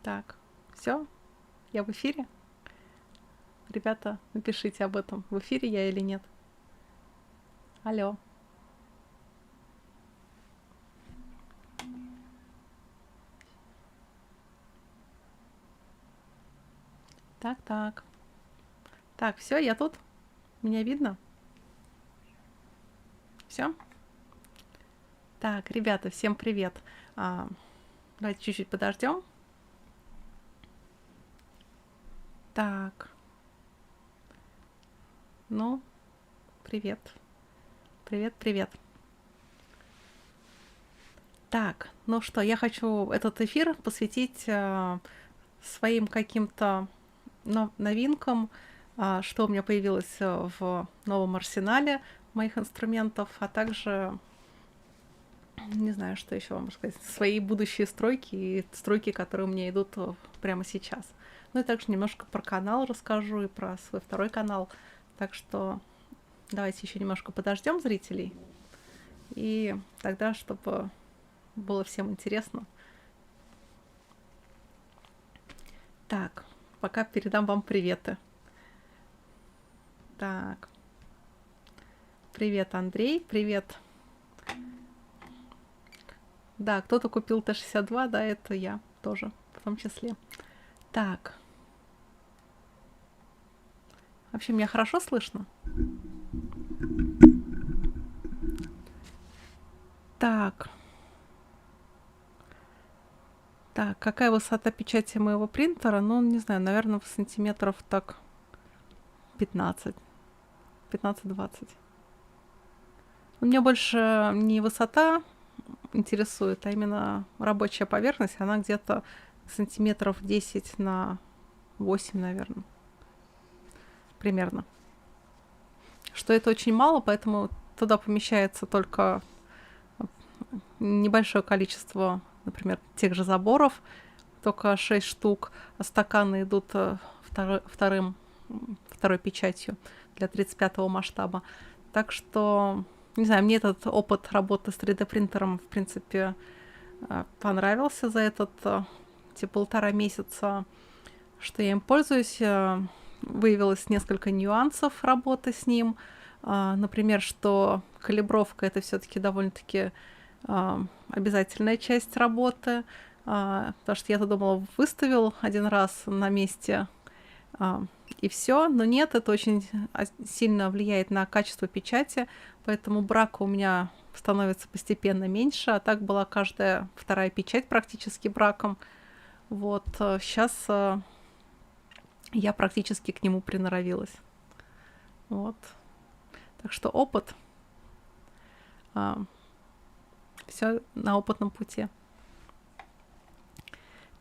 Так, все, я в эфире. Ребята, напишите об этом, в эфире я или нет. Алло. Так, так. Так, все, я тут. Меня видно? Все? Так, ребята, всем привет. Давайте чуть-чуть подождем. Так. Ну, привет. Привет, привет. Так, ну что, я хочу этот эфир посвятить своим каким-то новинкам, что у меня появилось в новом арсенале моих инструментов, а также, не знаю, что еще вам сказать, свои будущие стройки и стройки, которые у меня идут прямо сейчас. Ну и также немножко про канал расскажу и про свой второй канал. Так что давайте еще немножко подождем зрителей. И тогда, чтобы было всем интересно. Так, пока передам вам приветы. Так. Привет, Андрей, привет. Да, кто-то купил Т-62, да, это я тоже, в том числе. Так. Вообще, меня хорошо слышно? Так. Так, какая высота печати моего принтера? Ну, не знаю, наверное, в сантиметров так 15. 15-20. Меня больше не высота интересует, а именно рабочая поверхность. Она где-то сантиметров 10 на 8, наверное. Примерно. Что это очень мало, поэтому туда помещается только небольшое количество, например, тех же заборов, только 6 штук, а стаканы идут второй печатью для 35-го масштаба. Так что, не знаю, мне этот опыт работы с 3D-принтером, в принципе, понравился за этот те 1,5 месяца, что я им пользуюсь. Выявилось несколько нюансов работы с ним. Например, что калибровка — это все-таки довольно-таки обязательная часть работы, потому что я-то думала, выставил один раз на месте и все, но нет, это очень сильно влияет на качество печати, поэтому брака у меня становится постепенно меньше, а так была каждая вторая печать практически браком. Вот сейчас я практически к нему приноровилась. Вот. Так что опыт. Все на опытном пути.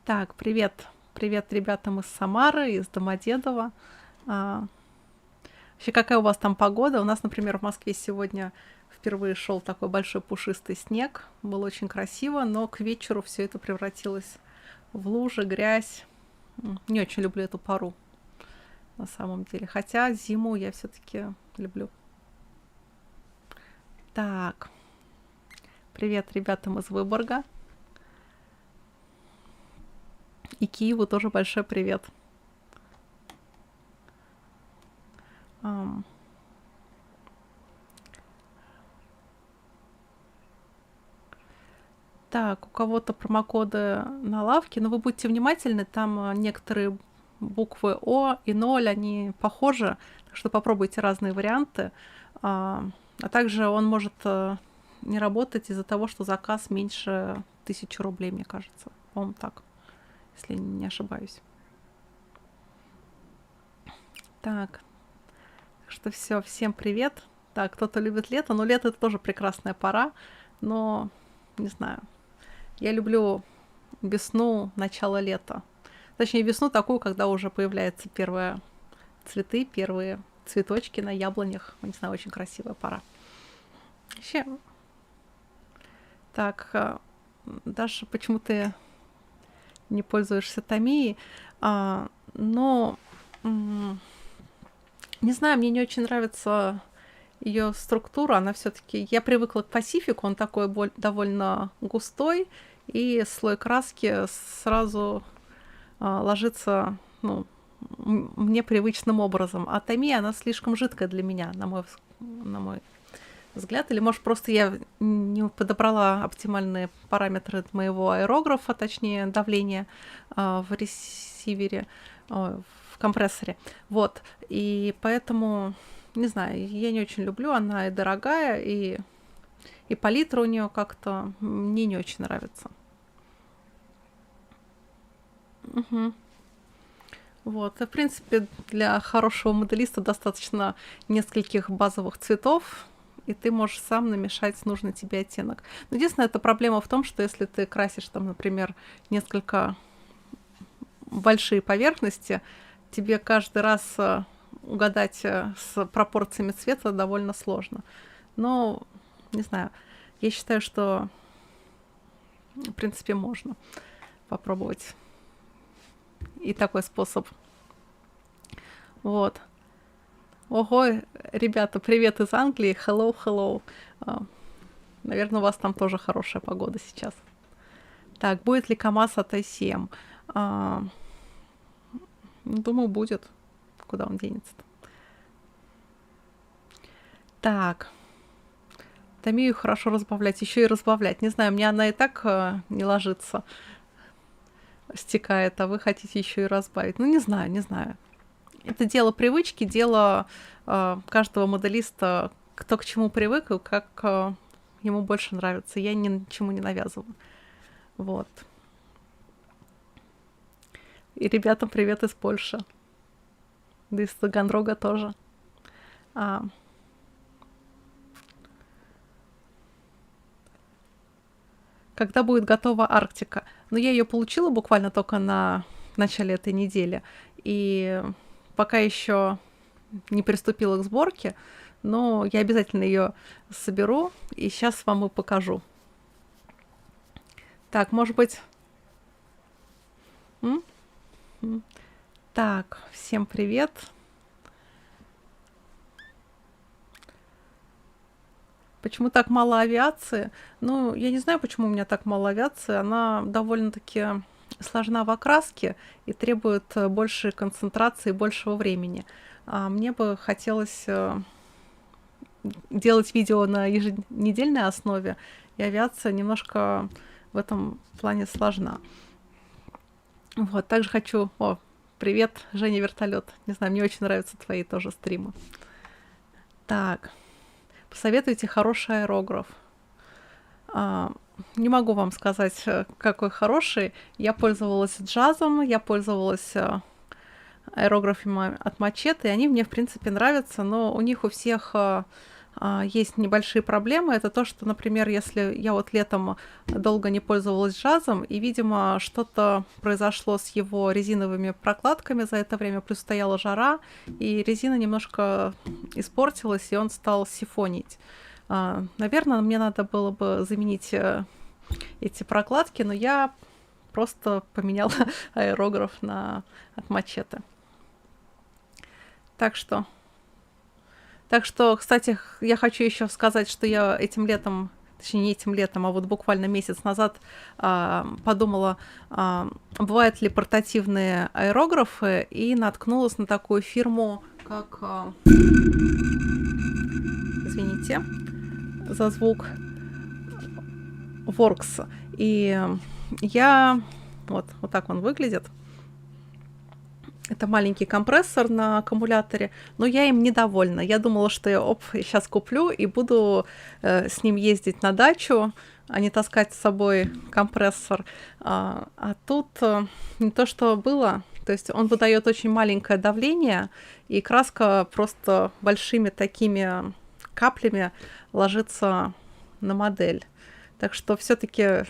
Так, привет. Привет ребятам из Самары, из Домодедово. Вообще, какая у вас там погода? У нас, например, в Москве сегодня впервые шел такой большой пушистый снег. Было очень красиво, но к вечеру все это превратилось в лужи, грязь. Не очень люблю эту пару, на самом деле. Хотя зиму я все-таки люблю. Так. Привет ребятам из Выборга. И Киеву тоже большой привет. Так, у кого-то промокоды на лавке, но вы будьте внимательны, там некоторые буквы О и 0, они похожи, так что попробуйте разные варианты. А также он может не работать из-за того, что заказ меньше 1000 рублей, мне кажется. По-моему, так, если не ошибаюсь. Так, что все, всем привет. Так, кто-то любит лето, но лето — это тоже прекрасная пора, но не знаю. Я люблю весну, начало лета. Точнее, весну такую, когда уже появляются первые цветы, первые цветочки на яблонях. Не знаю, очень красивая пора. Вообще. Так, Даша, почему ты не пользуешься Томией? Но не знаю, мне не очень нравится ее структура. Она все-таки... Я привыкла к Пасифику, он такой довольно густой, и слой краски сразу ложится, ну, мне привычным образом. А Tamiya, она слишком жидкая для меня, на мой взгляд. Или, может, просто я не подобрала оптимальные параметры моего аэрографа, точнее, давления в ресивере, в компрессоре. Вот. И поэтому, не знаю, я не очень люблю. Она и дорогая, и палитра у нее как-то мне не очень нравится. Угу. Вот. И, в принципе, для хорошего моделиста достаточно нескольких базовых цветов, и ты можешь сам намешать нужный тебе оттенок. Но единственная эта проблема в том, что если ты красишь там, например, несколько большие поверхности, тебе каждый раз угадать с пропорциями цвета довольно сложно. Но, не знаю, я считаю, что, в принципе, можно попробовать и такой способ. Вот. Ого, ребята, привет из Англии. Hello, hello. Наверное, у вас там тоже хорошая погода сейчас. Так, будет ли КамАЗ от i7? Думаю, будет. Куда он денется-то? Так. Тамию хорошо разбавлять. Еще и разбавлять. Не знаю, мне она и так не ложится. Стекает, а вы хотите еще и разбавить. Ну, не знаю, не знаю. Это дело привычки, дело каждого моделиста, кто к чему привык и как ему больше нравится. Я ничему не навязываю. Вот. И ребятам привет из Польши. Да из Таганрога тоже. Когда будет готова Арктика? Ну, я ее получила буквально только на начале этой недели. И пока еще не приступила к сборке, но я обязательно ее соберу и сейчас вам и покажу. Так, может быть... Так, всем привет. Почему так мало авиации? Ну, я не знаю, почему у меня так мало авиации. Она довольно-таки сложна в окраске и требует большей концентрации и большего времени. Мне бы хотелось делать видео на еженедельной основе, и авиация немножко в этом плане сложна. Вот, также хочу... О, привет, Женя Вертолет. Не знаю, мне очень нравятся твои тоже стримы. Так, посоветуйте хороший аэрограф. Не могу вам сказать, какой хороший. Я пользовалась джазом, я пользовалась аэрографами от Machete, и они мне, в принципе, нравятся, но у них у всех есть небольшие проблемы. Это то, что, например, если я вот летом долго не пользовалась джазом, и, видимо, что-то произошло с его резиновыми прокладками за это время, плюс стояла жара, и резина немножко испортилась, и он стал сифонить. Наверное, мне надо было бы заменить эти прокладки, но я просто поменяла аэрограф от Machete. Так что, кстати, я хочу еще сказать, что я этим летом, точнее не этим летом, а вот буквально месяц назад подумала, бывают ли портативные аэрографы, и наткнулась на такую фирму, как... Извините за звук. Works. И я... Вот так он выглядит. Это маленький компрессор на аккумуляторе, но я им недовольна. Я думала, что я сейчас куплю и буду с ним ездить на дачу, а не таскать с собой компрессор. А тут не то, что было. То есть он выдает очень маленькое давление, и краска просто большими такими каплями ложится на модель. Так что все-таки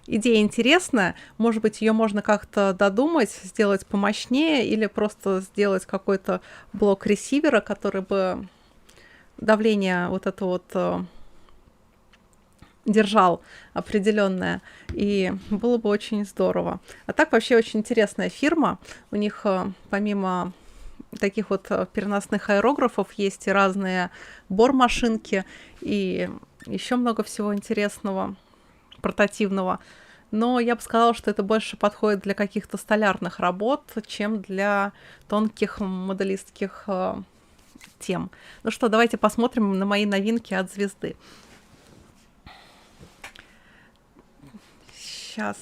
идея интересная. Может быть, ее можно как-то додумать, сделать помощнее, или просто сделать какой-то блок ресивера, который бы давление вот это вот держал определенное, и было бы очень здорово. А так вообще очень интересная фирма. У них помимо таких вот переносных аэрографов есть и разные бормашинки, и еще много всего интересного, портативного. но я бы сказала, что это больше подходит для каких-то столярных работ, чем для тонких моделистских тем. Ну что, давайте посмотрим на мои новинки от Звезды. Сейчас.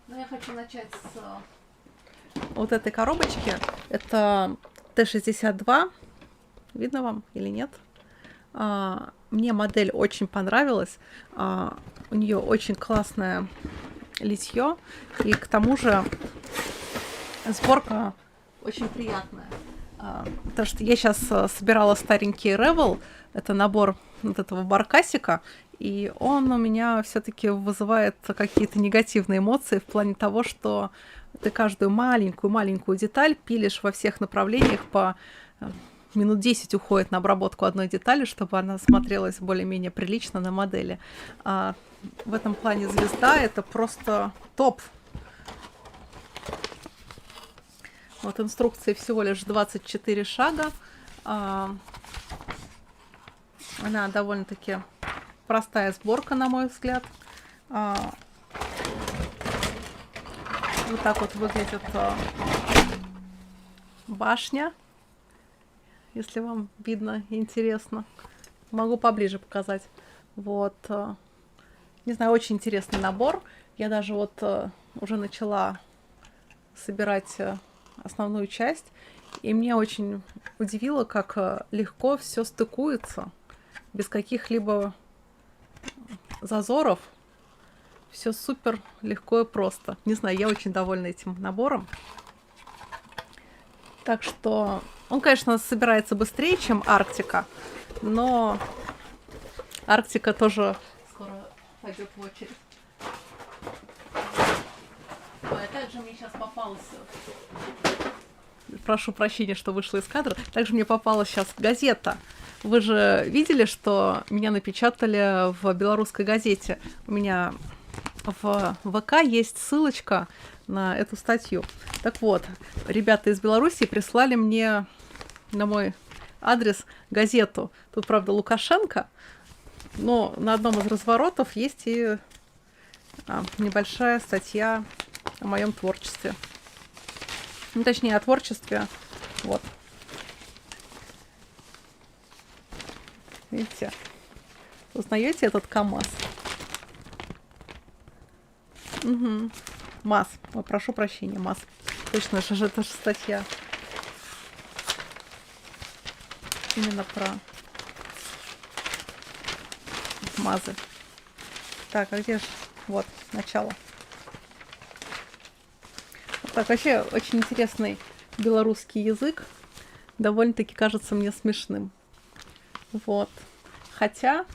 Ну, я хочу начать с вот этой коробочки. Это Т-62. Видно вам или нет? Мне модель очень понравилась. У нее очень классное литье. И к тому же сборка очень приятная. Потому что я сейчас собирала старенький Ревел. Это набор вот этого баркасика. И он у меня все-таки вызывает какие-то негативные эмоции в плане того, что ты каждую маленькую деталь пилишь во всех направлениях по минут 10 уходит на обработку одной детали, чтобы она смотрелась более-менее прилично на модели. В этом плане Звезда — это просто топ. Вот инструкции всего лишь 24 шага. Она довольно-таки простая сборка, на мой взгляд. Вот так вот выглядит башня. Если вам видно, интересно. Могу поближе показать. Вот. Не знаю, очень интересный набор. Я даже вот уже начала собирать основную часть. И меня очень удивило, как легко все стыкуется. Без каких-либо зазоров. Все супер легко и просто. Не знаю, я очень довольна этим набором. Так что он, конечно, собирается быстрее, чем Арктика, но Арктика тоже скоро пойдет в очередь. Ой, а также мне сейчас попалось... Прошу прощения, что вышла из кадра. Также мне попалась сейчас газета. Вы же видели, что меня напечатали в белорусской газете? У меня в ВК есть ссылочка на эту статью. Так вот, ребята из Беларуси прислали мне на мой адрес газету. Тут, правда, Лукашенко, но на одном из разворотов есть и небольшая статья о моем творчестве. Ну, точнее, о творчестве. Вот. Видите? Узнаете этот КамАЗ? Угу. МАЗ. Ой, прошу прощения, МАЗ. Точно, это же статья. Именно про МАЗы. Так, а где же? Вот, начало. Вот так, вообще очень интересный белорусский язык. Довольно-таки кажется мне смешным. Вот. Хотя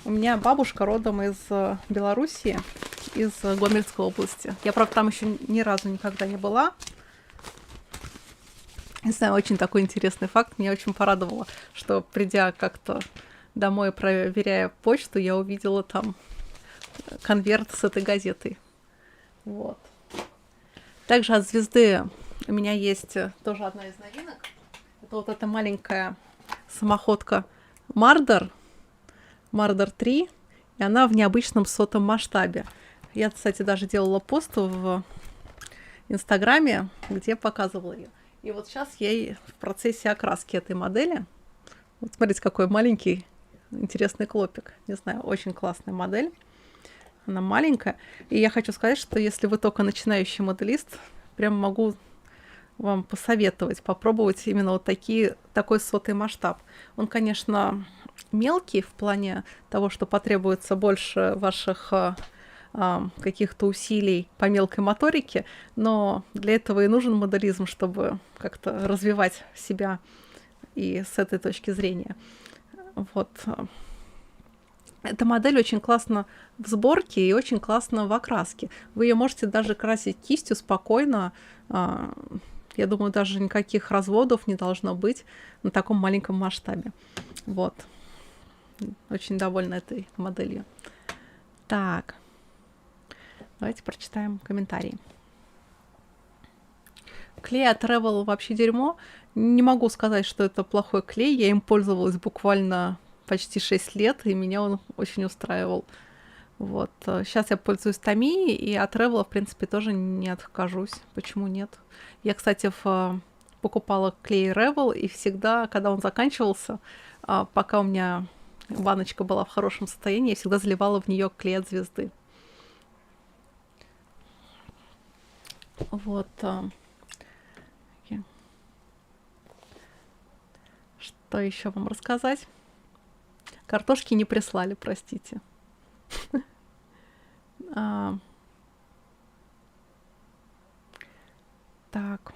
у меня бабушка родом из Белоруссии, из Гомельской области. Я, правда, там еще ни разу никогда не была. Не знаю, очень такой интересный факт. Меня очень порадовало, что, придя как-то домой, проверяя почту, я увидела там конверт с этой газетой. Вот. Также от Звезды у меня есть тоже одна из новинок. Это вот эта маленькая самоходка Мардер 3, и она в необычном сотом масштабе. Я, кстати, даже делала пост в Инстаграме, где показывала ее. И вот сейчас я в процессе окраски этой модели. Вот смотрите, какой маленький, интересный клопик. Не знаю, очень классная модель. Она маленькая. И я хочу сказать, что если вы только начинающий моделист, прям могу вам посоветовать попробовать именно вот такой сотый масштаб. Он, конечно, мелкий в плане того, что потребуется больше ваших каких-то усилий по мелкой моторике, но для этого и нужен моделизм, чтобы как-то развивать себя и с этой точки зрения. Вот. Эта модель очень классно в сборке и очень классно в окраске. Вы ее можете даже красить кистью спокойно. Я думаю, даже никаких разводов не должно быть на таком маленьком масштабе. Вот. Очень довольна этой моделью. Так. Давайте прочитаем комментарии. Клей от Revell вообще дерьмо. Не могу сказать, что это плохой клей. Я им пользовалась буквально почти 6 лет, и меня он очень устраивал. Вот. Сейчас я пользуюсь Tamiya, и от Revlon, в принципе, тоже не откажусь. Почему нет? Я, кстати, покупала клей Revlon, и всегда, когда он заканчивался, пока у меня баночка была в хорошем состоянии, я всегда заливала в нее клей от звезды. Вот. Что еще вам рассказать? Картошки не прислали, простите. Так.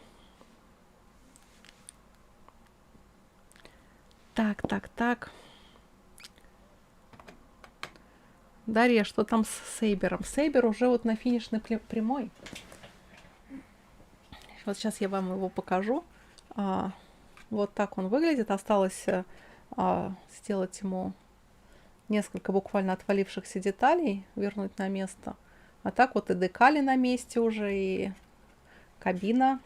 Так. Дарья, что там с Сейбером? Сейбер уже вот на финишной прямой. Вот сейчас я вам его покажу. Вот так он выглядит. Осталось сделать ему несколько буквально отвалившихся деталей, вернуть на место. А так вот и декали на месте уже, и кабина.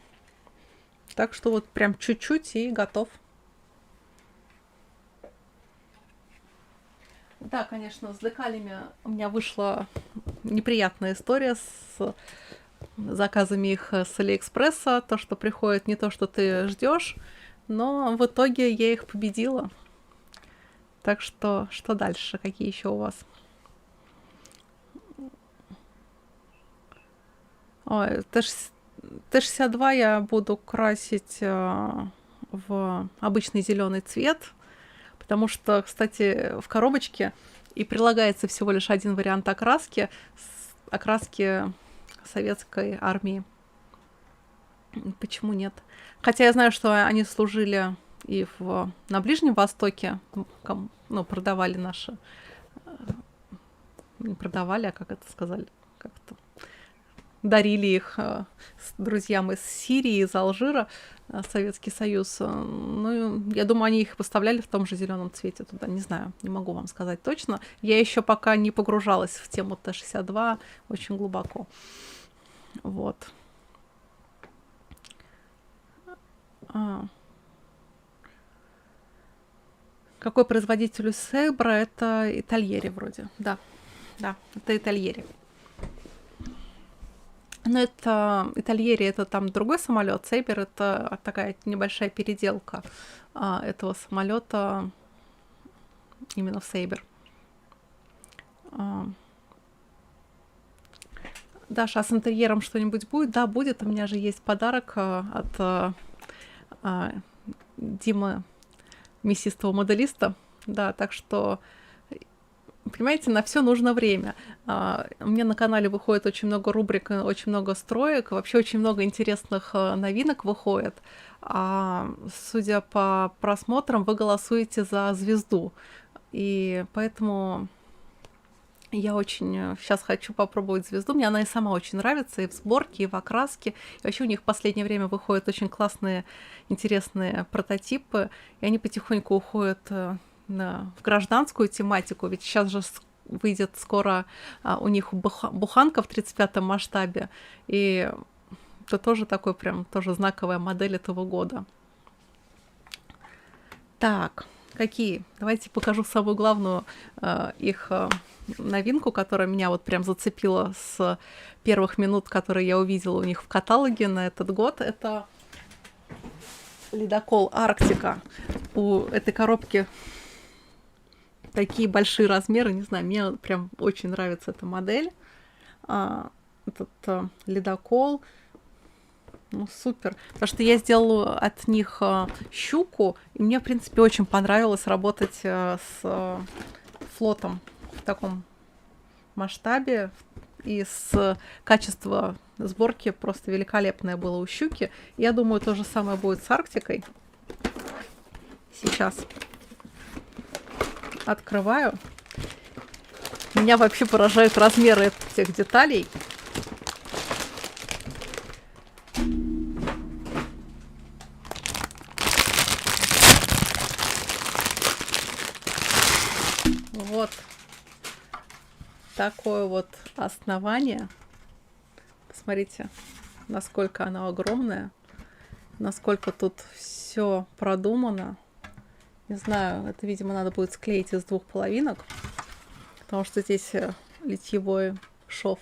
Так что вот прям чуть-чуть и готов. Да, конечно, с декалями у меня вышла неприятная история с заказами их с Алиэкспресса. То, что приходит, не то, что ты ждешь, но в итоге я их победила. Так что дальше? Какие еще у вас? Ой, Т-62 я буду красить в обычный зеленый цвет, потому что, кстати, в коробочке и прилагается всего лишь один вариант окраски, окраски советской армии. Почему нет? Хотя я знаю, что они служили и на Ближнем Востоке, ну, продавали наши... Не продавали, а как это сказали? Как-то дарили их друзьям из Сирии, из Алжира, Советский Союз. Ну, я думаю, они их поставляли в том же зеленом цвете туда. Не знаю, не могу вам сказать точно. Я еще пока не погружалась в тему Т-62 очень глубоко. Вот. Какой производитель у Сейбра? Это Итальери вроде. Да, это Итальери. Но это Итальери, это там другой самолет. Сейбер это такая небольшая переделка этого самолета именно в Сейбер. Даша, а с интерьером что-нибудь будет? Да, будет. У меня же есть подарок от Димы, мясистого моделиста. Да, так что, понимаете, на все нужно время. У меня на канале выходит очень много рубрик, очень много строек, вообще очень много интересных новинок выходит. Судя по просмотрам, вы голосуете за звезду. И поэтому я очень сейчас хочу попробовать звезду. Мне она и сама очень нравится, и в сборке, и в окраске. И вообще у них в последнее время выходят очень классные, интересные прототипы, и они потихоньку уходят в гражданскую тематику, ведь сейчас же выйдет скоро у них буханка в 35-м масштабе, и это тоже такой прям тоже знаковая модель этого года. Так, какие? Давайте покажу самую главную их новинку, которая меня вот прям зацепила с первых минут, которые я увидела у них в каталоге на этот год. Это ледокол Арктика. У этой коробки такие большие размеры, не знаю, мне прям очень нравится эта модель. Этот ледокол, ну, супер. Потому что я сделала от них щуку, и мне, в принципе, очень понравилось работать с флотом в таком масштабе. И качество сборки просто великолепное было у щуки. Я думаю, то же самое будет с Арктикой. Сейчас открываю. Меня вообще поражают размеры этих деталей. Вот такое вот основание. Посмотрите, насколько оно огромное, насколько тут все продумано. Не знаю, это, видимо, надо будет склеить из двух половинок, потому что здесь литьевой шов.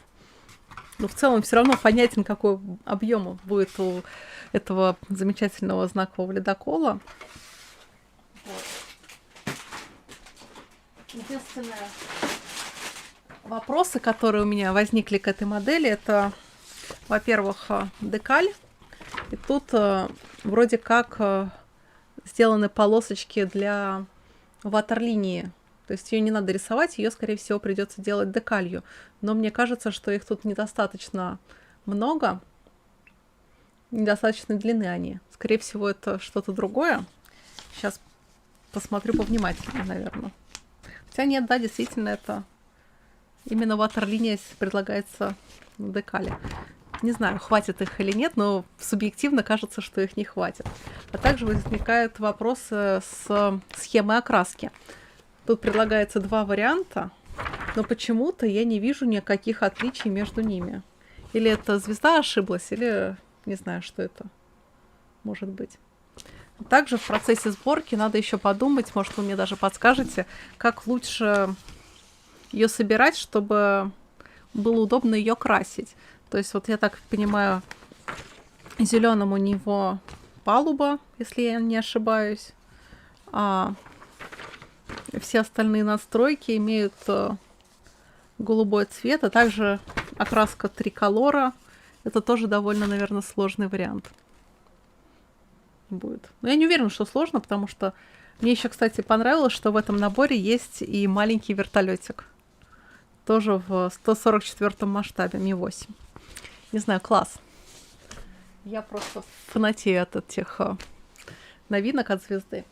Но в целом все равно понятен, какой объем будет у этого замечательного знакового ледокола. Вот. Единственное, вопросы, которые у меня возникли к этой модели, это, во-первых, декаль. И тут вроде как сделаны полосочки для ватерлинии. То есть ее не надо рисовать, ее, скорее всего, придется делать декалью. Но мне кажется, что их тут недостаточно много, недостаточно длины они. Скорее всего, это что-то другое. Сейчас посмотрю повнимательнее, наверное. Хотя нет, да, действительно, это именно ватерлиния предлагается в декале. Не знаю, хватит их или нет, но субъективно кажется, что их не хватит. А также возникают вопросы с схемой окраски. Тут предлагается два варианта, но почему-то я не вижу никаких отличий между ними. Или эта звезда ошиблась, или не знаю, что это может быть. Также в процессе сборки надо еще подумать, может, вы мне даже подскажете, как лучше ее собирать, чтобы было удобно ее красить. То есть вот я так понимаю, зеленым у него палуба, если я не ошибаюсь, а все остальные настройки имеют голубой цвет, а также окраска триколора. Это тоже довольно, наверное, сложный вариант будет. Но я не уверена, что сложно, потому что мне еще, кстати, понравилось, что в этом наборе есть и маленький вертолетик. Тоже в 144 масштабе Ми-8. Не знаю, класс. Я просто фанатею от этих новинок от звезды.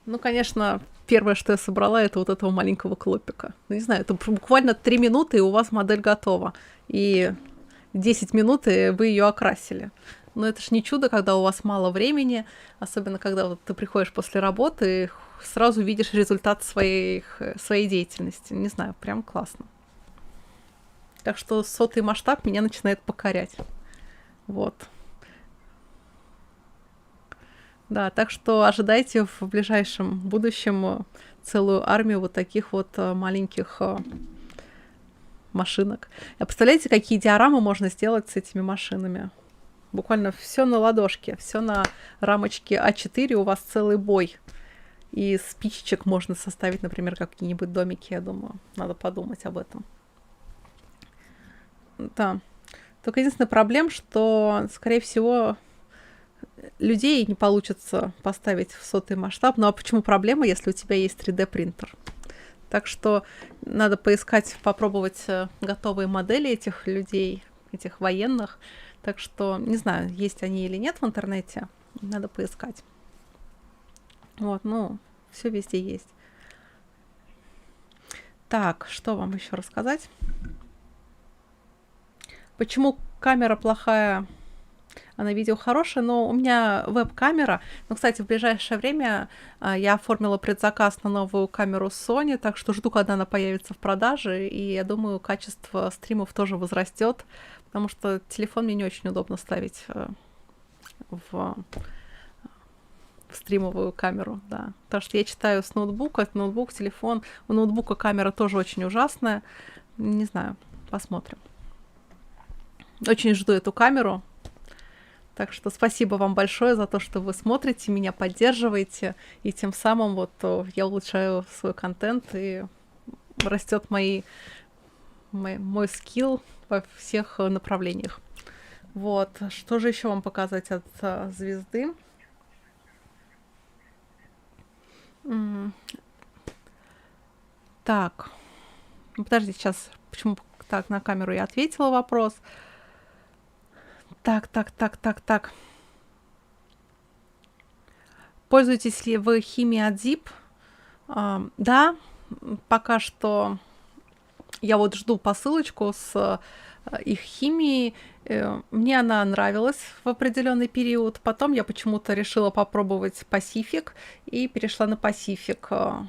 Ну, конечно, первое, что я собрала, это вот этого маленького клопика. Ну, не знаю, это буквально 3 минуты, и у вас модель готова. И 10 минут, и вы ее окрасили. Но это ж не чудо, когда у вас мало времени, особенно когда вот ты приходишь после работы и сразу видишь результат своей деятельности. Не знаю, прям классно. Так что 100-й масштаб меня начинает покорять. Вот. Да, так что ожидайте в ближайшем будущем целую армию вот таких вот маленьких машинок. А представляете, какие диорамы можно сделать с этими машинами? Буквально все на ладошке, все на рамочке А4, у вас целый бой. И спичечек можно составить, например, какие-нибудь домики, я думаю. Надо подумать об этом. Да. Только единственная проблема, что, скорее всего, людей не получится поставить в 100-й масштаб. Ну а почему проблема, если у тебя есть 3D принтер? Так что надо поискать, попробовать готовые модели этих людей, этих военных. Так что не знаю, есть они или нет в интернете. Надо поискать. Вот, ну, все везде есть. Так, что вам еще рассказать? Почему камера плохая, а на видео хорошая? Но у меня веб-камера. Но, кстати, в ближайшее время я оформила предзаказ на новую камеру Sony, так что жду, когда она появится в продаже. И я думаю, качество стримов тоже возрастет, потому что телефон мне не очень удобно ставить в стримовую камеру, да. Потому что я читаю с ноутбука, это ноутбук, телефон. У ноутбука камера тоже очень ужасная. Не знаю, посмотрим. Очень жду эту камеру. Так что спасибо вам большое за то, что вы смотрите, меня поддерживаете. И тем самым вот я улучшаю свой контент и растет мой скилл во всех направлениях. Вот. Что же еще вам показать от звезды? Так. Подождите, сейчас. Почему так на камеру я ответила вопрос? Так. Пользуетесь ли вы химией от Zip? Да, пока что я вот жду посылочку с их химией. Мне она нравилась в определенный период. Потом я почему-то решила попробовать Pacific и перешла на Pacific.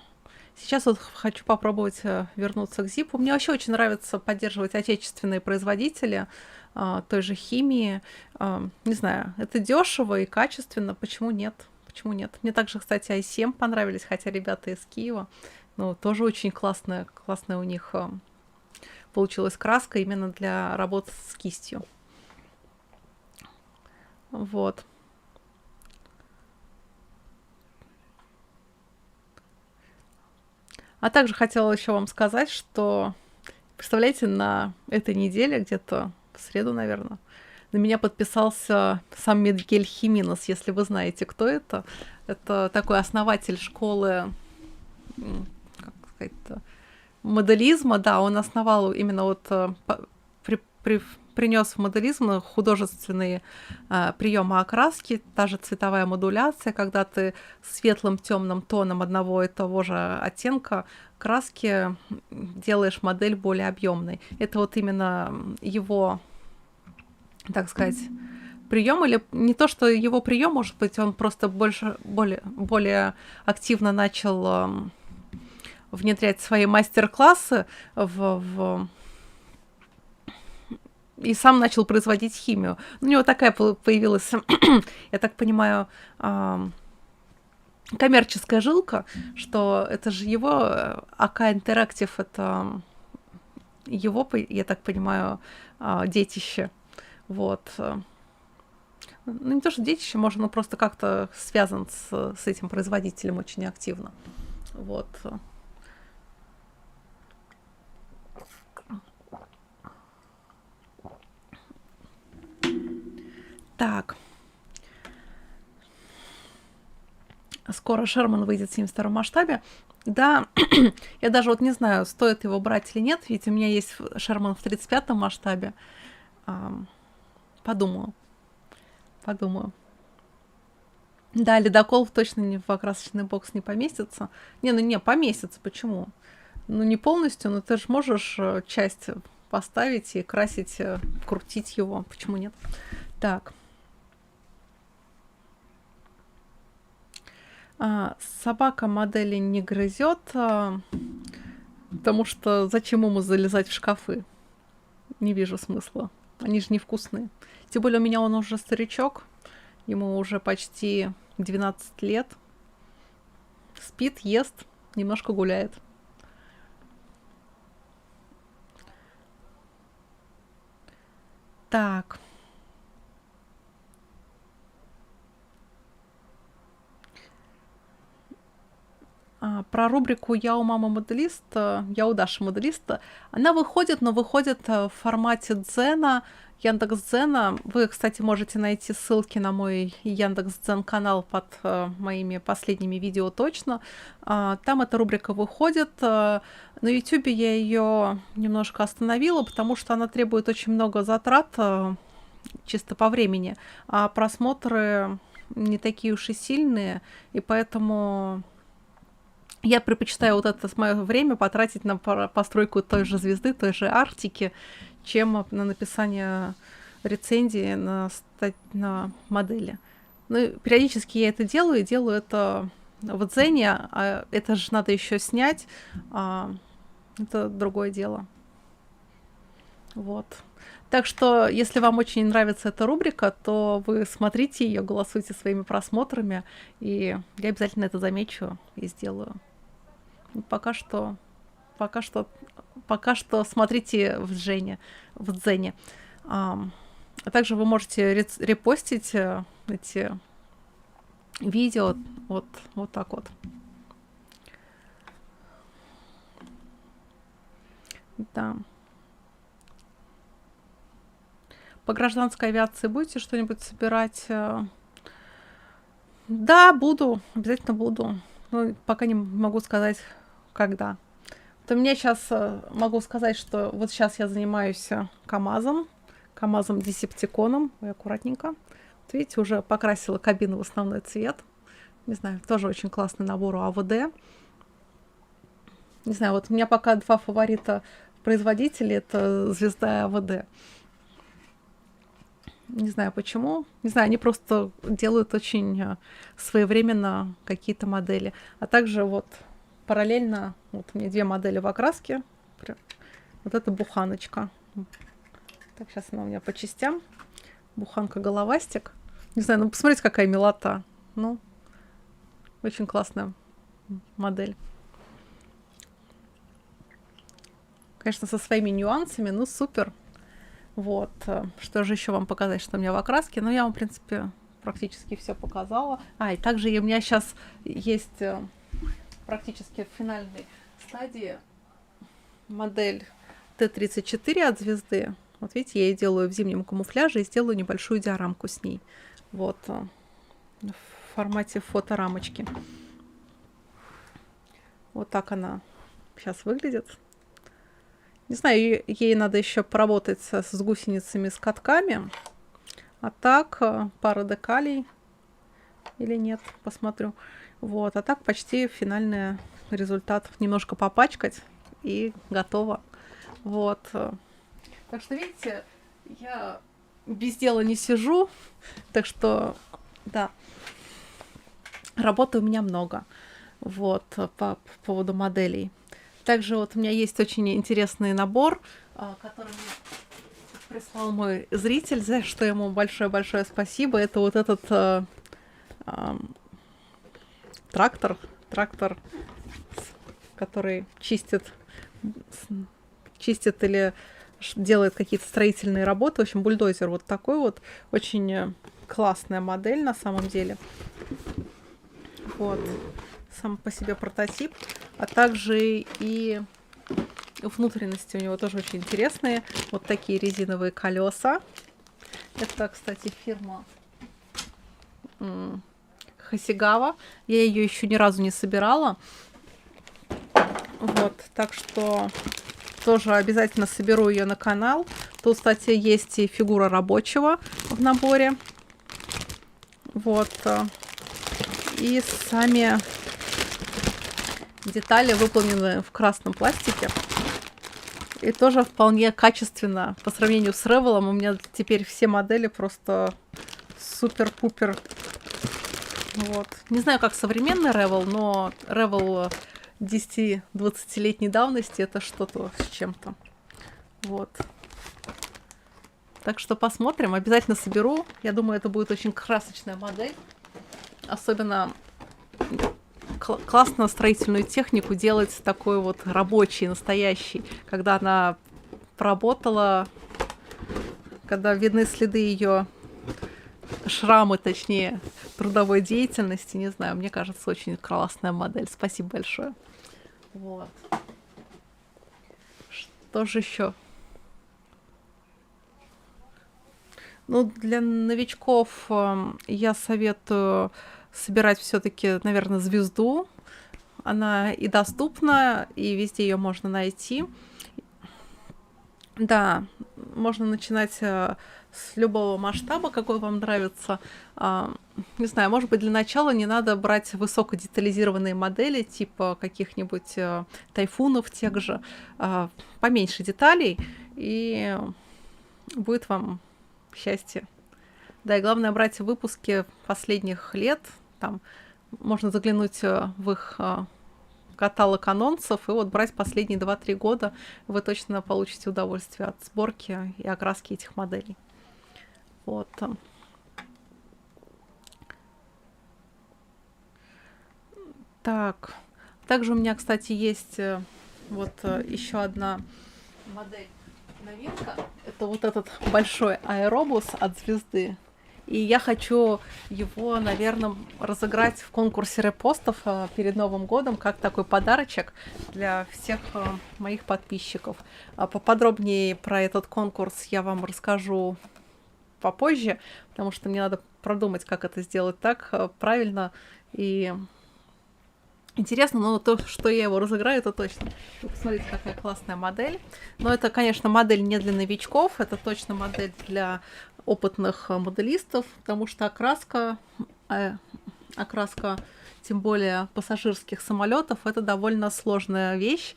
Сейчас вот хочу попробовать вернуться к Zip. Мне вообще очень нравится поддерживать отечественные производители той же химии. Не знаю, это дешево и качественно. Почему нет? Почему нет? Мне также, кстати, i7 понравились, хотя ребята из Киева. Ну, тоже очень классная у них получилась краска именно для работы с кистью. Вот. А также хотела еще вам сказать, что, представляете, на этой неделе, где-то в среду, наверное, на меня подписался сам Мигель Химинес, если вы знаете, кто это. Это такой основатель школы, как сказать-то, моделизма, да, он основал именно вот, принес в моделизм художественные приемы окраски, та же цветовая модуляция, когда ты светлым темным тоном одного и того же оттенка краски делаешь модель более объемной. Это вот именно его, так сказать, прием, или не то, что его прием, может быть, он просто более активно начал внедрять свои мастер-классы и сам начал производить химию. У него такая появилась, я так понимаю, коммерческая жилка, что это же его, АК Interactive, это его, я так понимаю, детище. Вот. Ну, не то, что детище, может, он просто как-то связан с этим производителем очень активно. Вот. Так. Скоро Шерман выйдет в 72-м масштабе. Да, я даже вот не знаю, стоит его брать или нет, ведь у меня есть Шерман в 35-м масштабе. Подумаю. Да, ледокол точно в красочный бокс не поместится. Поместится, почему? Ну, не полностью, но ты же можешь часть поставить и красить, крутить его. Почему нет? Так. Собака модели не грызет, потому что зачем ему залезать в шкафы? Не вижу смысла. Они же невкусные. Тем более у меня он уже старичок. Ему уже почти 12 лет. Спит, ест, немножко гуляет. Так. Про рубрику «Я у мамы моделиста», «Я у Даши моделиста». Она выходит, но выходит в формате Дзена, Яндекс.Дзена. Вы, кстати, можете найти ссылки на мой Яндекс.Дзен канал под моими последними видео точно. Там эта рубрика выходит. На YouTube я ее немножко остановила, потому что она требует очень много затрат чисто по времени, а просмотры не такие уж и сильные, и поэтому я предпочитаю вот это мое время потратить на постройку той же звезды, той же Арктики, чем на написание рецензии на модели. Ну, периодически я это делаю, и делаю это в Дзене, а это же надо еще снять, это другое дело. Вот. Так что, если вам очень нравится эта рубрика, то вы смотрите ее, голосуйте своими просмотрами, и я обязательно это замечу и сделаю. Пока что смотрите в Дзене. А также вы можете репостить эти видео вот так вот. Да. По гражданской авиации будете что-нибудь собирать? Да, буду, обязательно буду. Но пока не могу сказать, когда. Вот у меня сейчас, могу сказать, что вот сейчас я занимаюсь КамАЗом Десептиконом. Ой, аккуратненько. Вот видите, уже покрасила кабину в основной цвет. Не знаю, тоже очень классный набор у АВД. Не знаю, вот у меня пока два фаворита производителей. Это звезда и АВД. Не знаю почему. Не знаю, они просто делают очень своевременно какие-то модели. А также вот параллельно, вот у меня две модели в окраске. Вот это буханочка. Так, сейчас она у меня по частям. Буханка-головастик. Не знаю, ну посмотрите, какая милота. Ну, очень классная модель. Конечно, со своими нюансами, ну супер. Вот. Что же еще вам показать, что у меня в окраске? Ну, я вам, в принципе, практически все показала. И также у меня сейчас есть практически в финальной стадии модель Т-34 от звезды. Вот видите, я ее делаю в зимнем камуфляже и сделаю небольшую диорамку с ней. Вот. В формате фоторамочки. Вот так она сейчас выглядит. Не знаю, ей надо еще поработать с гусеницами, с катками. А так, пара декалей или нет, посмотрю. Вот, а так почти финальный результат. Немножко попачкать и готово. Вот. Так что, видите, я без дела не сижу. Так что, да, работы у меня много. Вот, по поводу моделей. Также вот у меня есть очень интересный набор, который мне прислал мой зритель, за что ему большое-большое спасибо. Это вот этот трактор, который чистит или делает какие-то строительные работы. В общем, бульдозер вот такой вот. Очень классная модель на самом деле. Вот. Сам по себе прототип. А также и внутренности у него тоже очень интересные. Вот такие резиновые колеса. Это, кстати, фирма Хасигава. Я ее еще ни разу не собирала. Вот, так что тоже обязательно соберу ее на канал. Тут, кстати, есть и фигура рабочего в наборе. Вот. И сами детали выполнены в красном пластике. И тоже вполне качественно по сравнению с Ревелом. У меня теперь все модели просто супер-пупер. Вот. Не знаю, как современный Ревел, но Ревел 10-20-летней давности это что-то с чем-то. Вот. Так что посмотрим. Обязательно соберу. Я думаю, это будет очень красочная модель. Особенно классно строительную технику делать такой вот рабочий, настоящий, когда она поработала, когда видны следы ее, шрамы, точнее, трудовой деятельности. Не знаю, мне кажется, очень классная модель. Спасибо большое. Вот. Что же еще? Ну, для новичков я советую собирать все-таки, наверное, звезду. Она и доступна, и везде ее можно найти. Да, можно начинать с любого масштаба, какой вам нравится. Не знаю, может быть, для начала не надо брать высокодетализированные модели, типа каких-нибудь тайфунов тех же. Поменьше деталей, и будет вам счастье. Да, и главное брать выпуски последних лет. Там можно заглянуть в их каталог анонсов и вот брать последние 2-3 года. Вы точно получите удовольствие от сборки и окраски этих моделей. Вот. Так. Также у меня, кстати, есть вот еще одна модель новинка. Это вот этот большой аэробус от звезды. И я хочу его, наверное, разыграть в конкурсе репостов перед Новым годом, как такой подарочек для всех моих подписчиков. Поподробнее про этот конкурс я вам расскажу попозже, потому что мне надо продумать, как это сделать так правильно и интересно, но то, что я его разыграю, это точно. Вы посмотрите, какая классная модель. Но это, конечно, модель не для новичков, это точно модель для опытных моделистов, потому что окраска, тем более пассажирских самолетов, это довольно сложная вещь,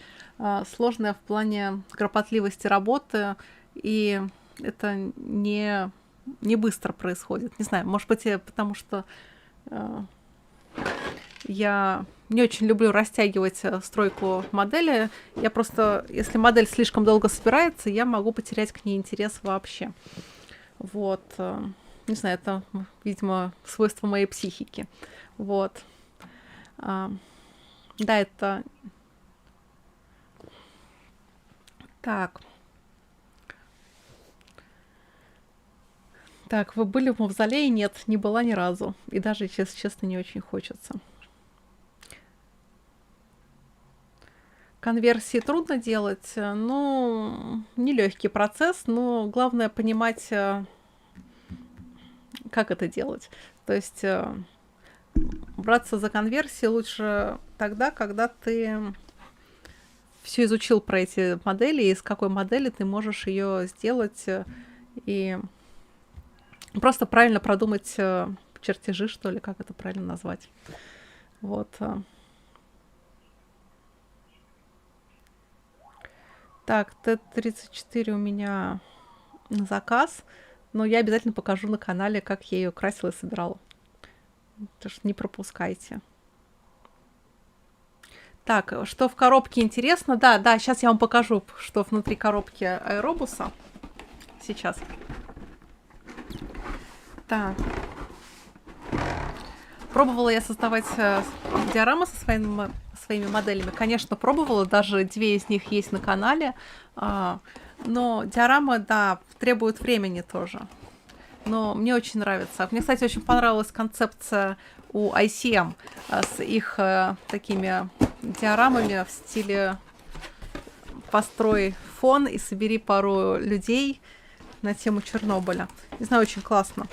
сложная в плане кропотливости работы, и это не быстро происходит. Не знаю, может быть, потому что я не очень люблю растягивать стройку модели. Я просто, если модель слишком долго собирается, я могу потерять к ней интерес вообще. Вот. Не знаю, это, видимо, свойство моей психики. Вот. Да, это Так. Так, вы были в мавзолее? Нет, не была ни разу. И даже, если честно, не очень хочется. Конверсии трудно делать, ну, нелегкий процесс, но главное понимать, как это делать. То есть браться за конверсии лучше тогда, когда ты все изучил про эти модели, и из какой модели ты можешь ее сделать, и просто правильно продумать чертежи, что ли, как это правильно назвать. Вот. Так, Т-34 у меня на заказ, но я обязательно покажу на канале, как я ее красила и собирала. Так что не пропускайте. Так, что в коробке интересно? Да, сейчас я вам покажу, что внутри коробки аэробуса. Сейчас. Так. Пробовала я создавать диорамы со своими моделями. Конечно, пробовала, даже 2 из них есть на канале. Но диорамы, да, требуют времени тоже. Но мне очень нравится. Мне, кстати, очень понравилась концепция у ICM с их такими диорамами в стиле «построй фон и собери пару людей» на тему Чернобыля. Не знаю, очень классно.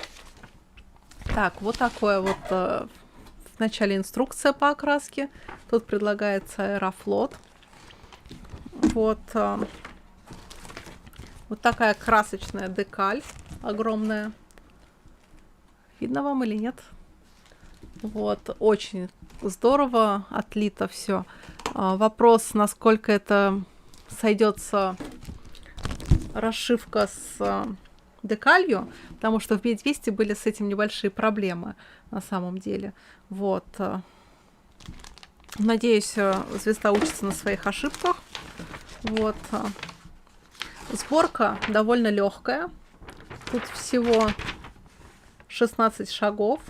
Так, вот такое вот в начале инструкция по окраске. Тут предлагается Аэрофлот. Вот, вот такая красочная декаль огромная. Видно вам или нет? Вот, очень здорово отлито все. Вопрос, насколько это сойдется расшивка с декалью, потому что в B200 были с этим небольшие проблемы на самом деле. Вот. Надеюсь, звезда учится на своих ошибках. Вот. Сборка довольно легкая. Тут всего 16 шагов.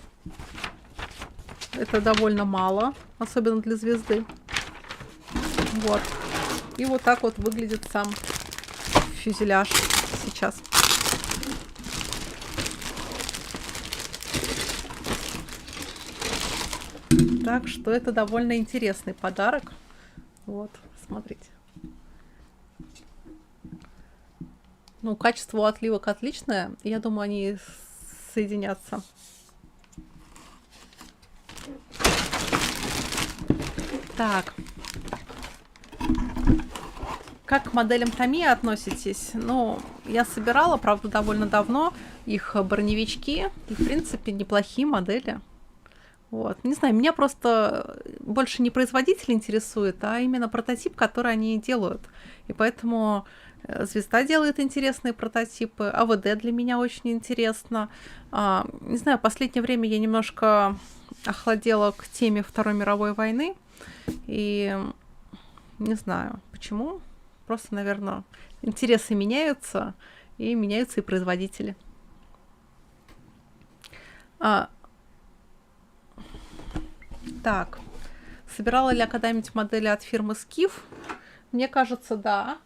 Это довольно мало, особенно для звезды. Вот. И вот так вот выглядит сам фюзеляж сейчас. Так что это довольно интересный подарок. Вот, смотрите. Ну, качество у отливок отличное. Я думаю, они соединятся. Так. Как к моделям Tamiya относитесь? Ну, я собирала, правда, довольно давно их броневички. И, в принципе, неплохие модели. Вот. Не знаю, меня просто больше не производитель интересует, а именно прототип, который они делают. И поэтому Звезда делает интересные прототипы. АВД для меня очень интересно. Не знаю, в последнее время я немножко охладела к теме Второй мировой войны. И не знаю, почему. Просто, наверное, интересы меняются, и меняются и производители. Так, собирала ли я когда-нибудь модели от фирмы Skiff? Мне кажется, да.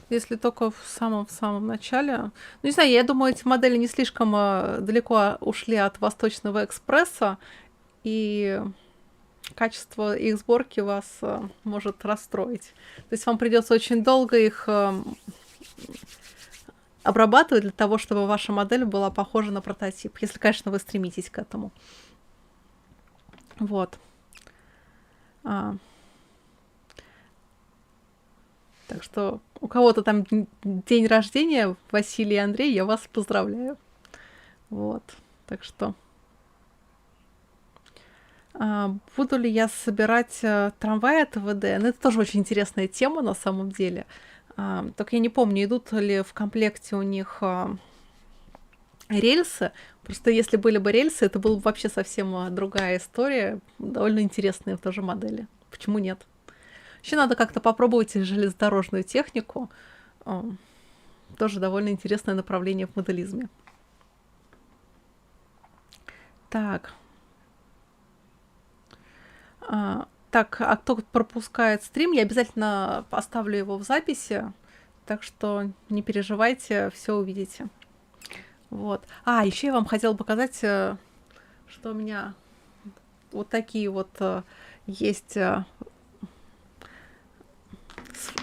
Если только в самом начале. Ну, не знаю, я думаю, эти модели не слишком далеко ушли от Восточного экспресса, и качество их сборки вас может расстроить. То есть вам придется очень долго их обрабатывать для того, чтобы ваша модель была похожа на прототип, если, конечно, вы стремитесь к этому. Вот. Так что у кого-то там день рождения, Василий и Андрей, я вас поздравляю. Вот. Так что... буду ли я собирать трамваи от ВД? Ну, это тоже очень интересная тема на самом деле. Только я не помню, идут ли в комплекте у них рельсы. Просто если были бы рельсы, это была бы вообще совсем другая история. Довольно интересные тоже модели. Почему нет? Еще надо как-то попробовать железнодорожную технику. Тоже довольно интересное направление в моделизме. Так. Так, а кто пропускает стрим, я обязательно оставлю его в записи, так что не переживайте, все увидите. Вот. Еще я вам хотела показать, что у меня вот такие вот есть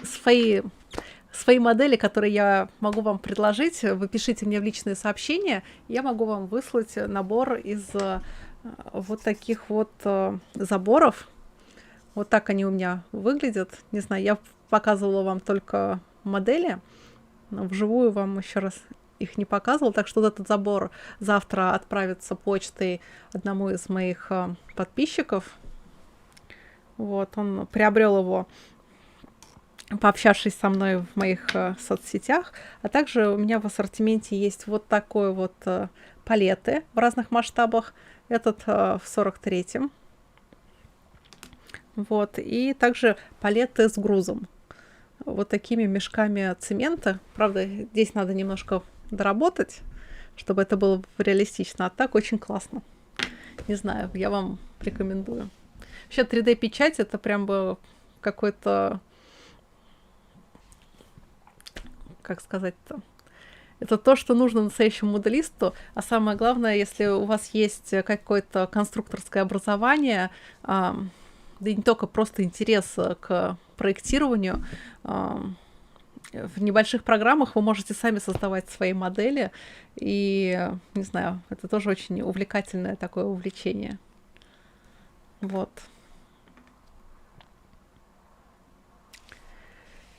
свои модели, которые я могу вам предложить. Вы пишите мне в личные сообщения, я могу вам выслать набор из вот таких вот заборов. Вот так они у меня выглядят. Не знаю, я показывала вам только модели, но вживую вам еще раз их не показывала. Так что вот этот забор завтра отправится почтой одному из моих подписчиков. Вот, он приобрел его, пообщавшись со мной в моих соцсетях. А также у меня в ассортименте есть вот такой вот палеты в разных масштабах. Этот в 43-м. Вот. И также палеты с грузом. Вот такими мешками цемента. Правда, здесь надо немножко доработать, чтобы это было реалистично. А так очень классно. Не знаю, я вам рекомендую. Вообще 3D-печать это прям бы какой-то, как сказать-то, это то, что нужно настоящему моделисту, а самое главное, если у вас есть какое-то конструкторское образование, да и не только просто интерес к проектированию, в небольших программах вы можете сами создавать свои модели, и, не знаю, это тоже очень увлекательное такое увлечение. Вот.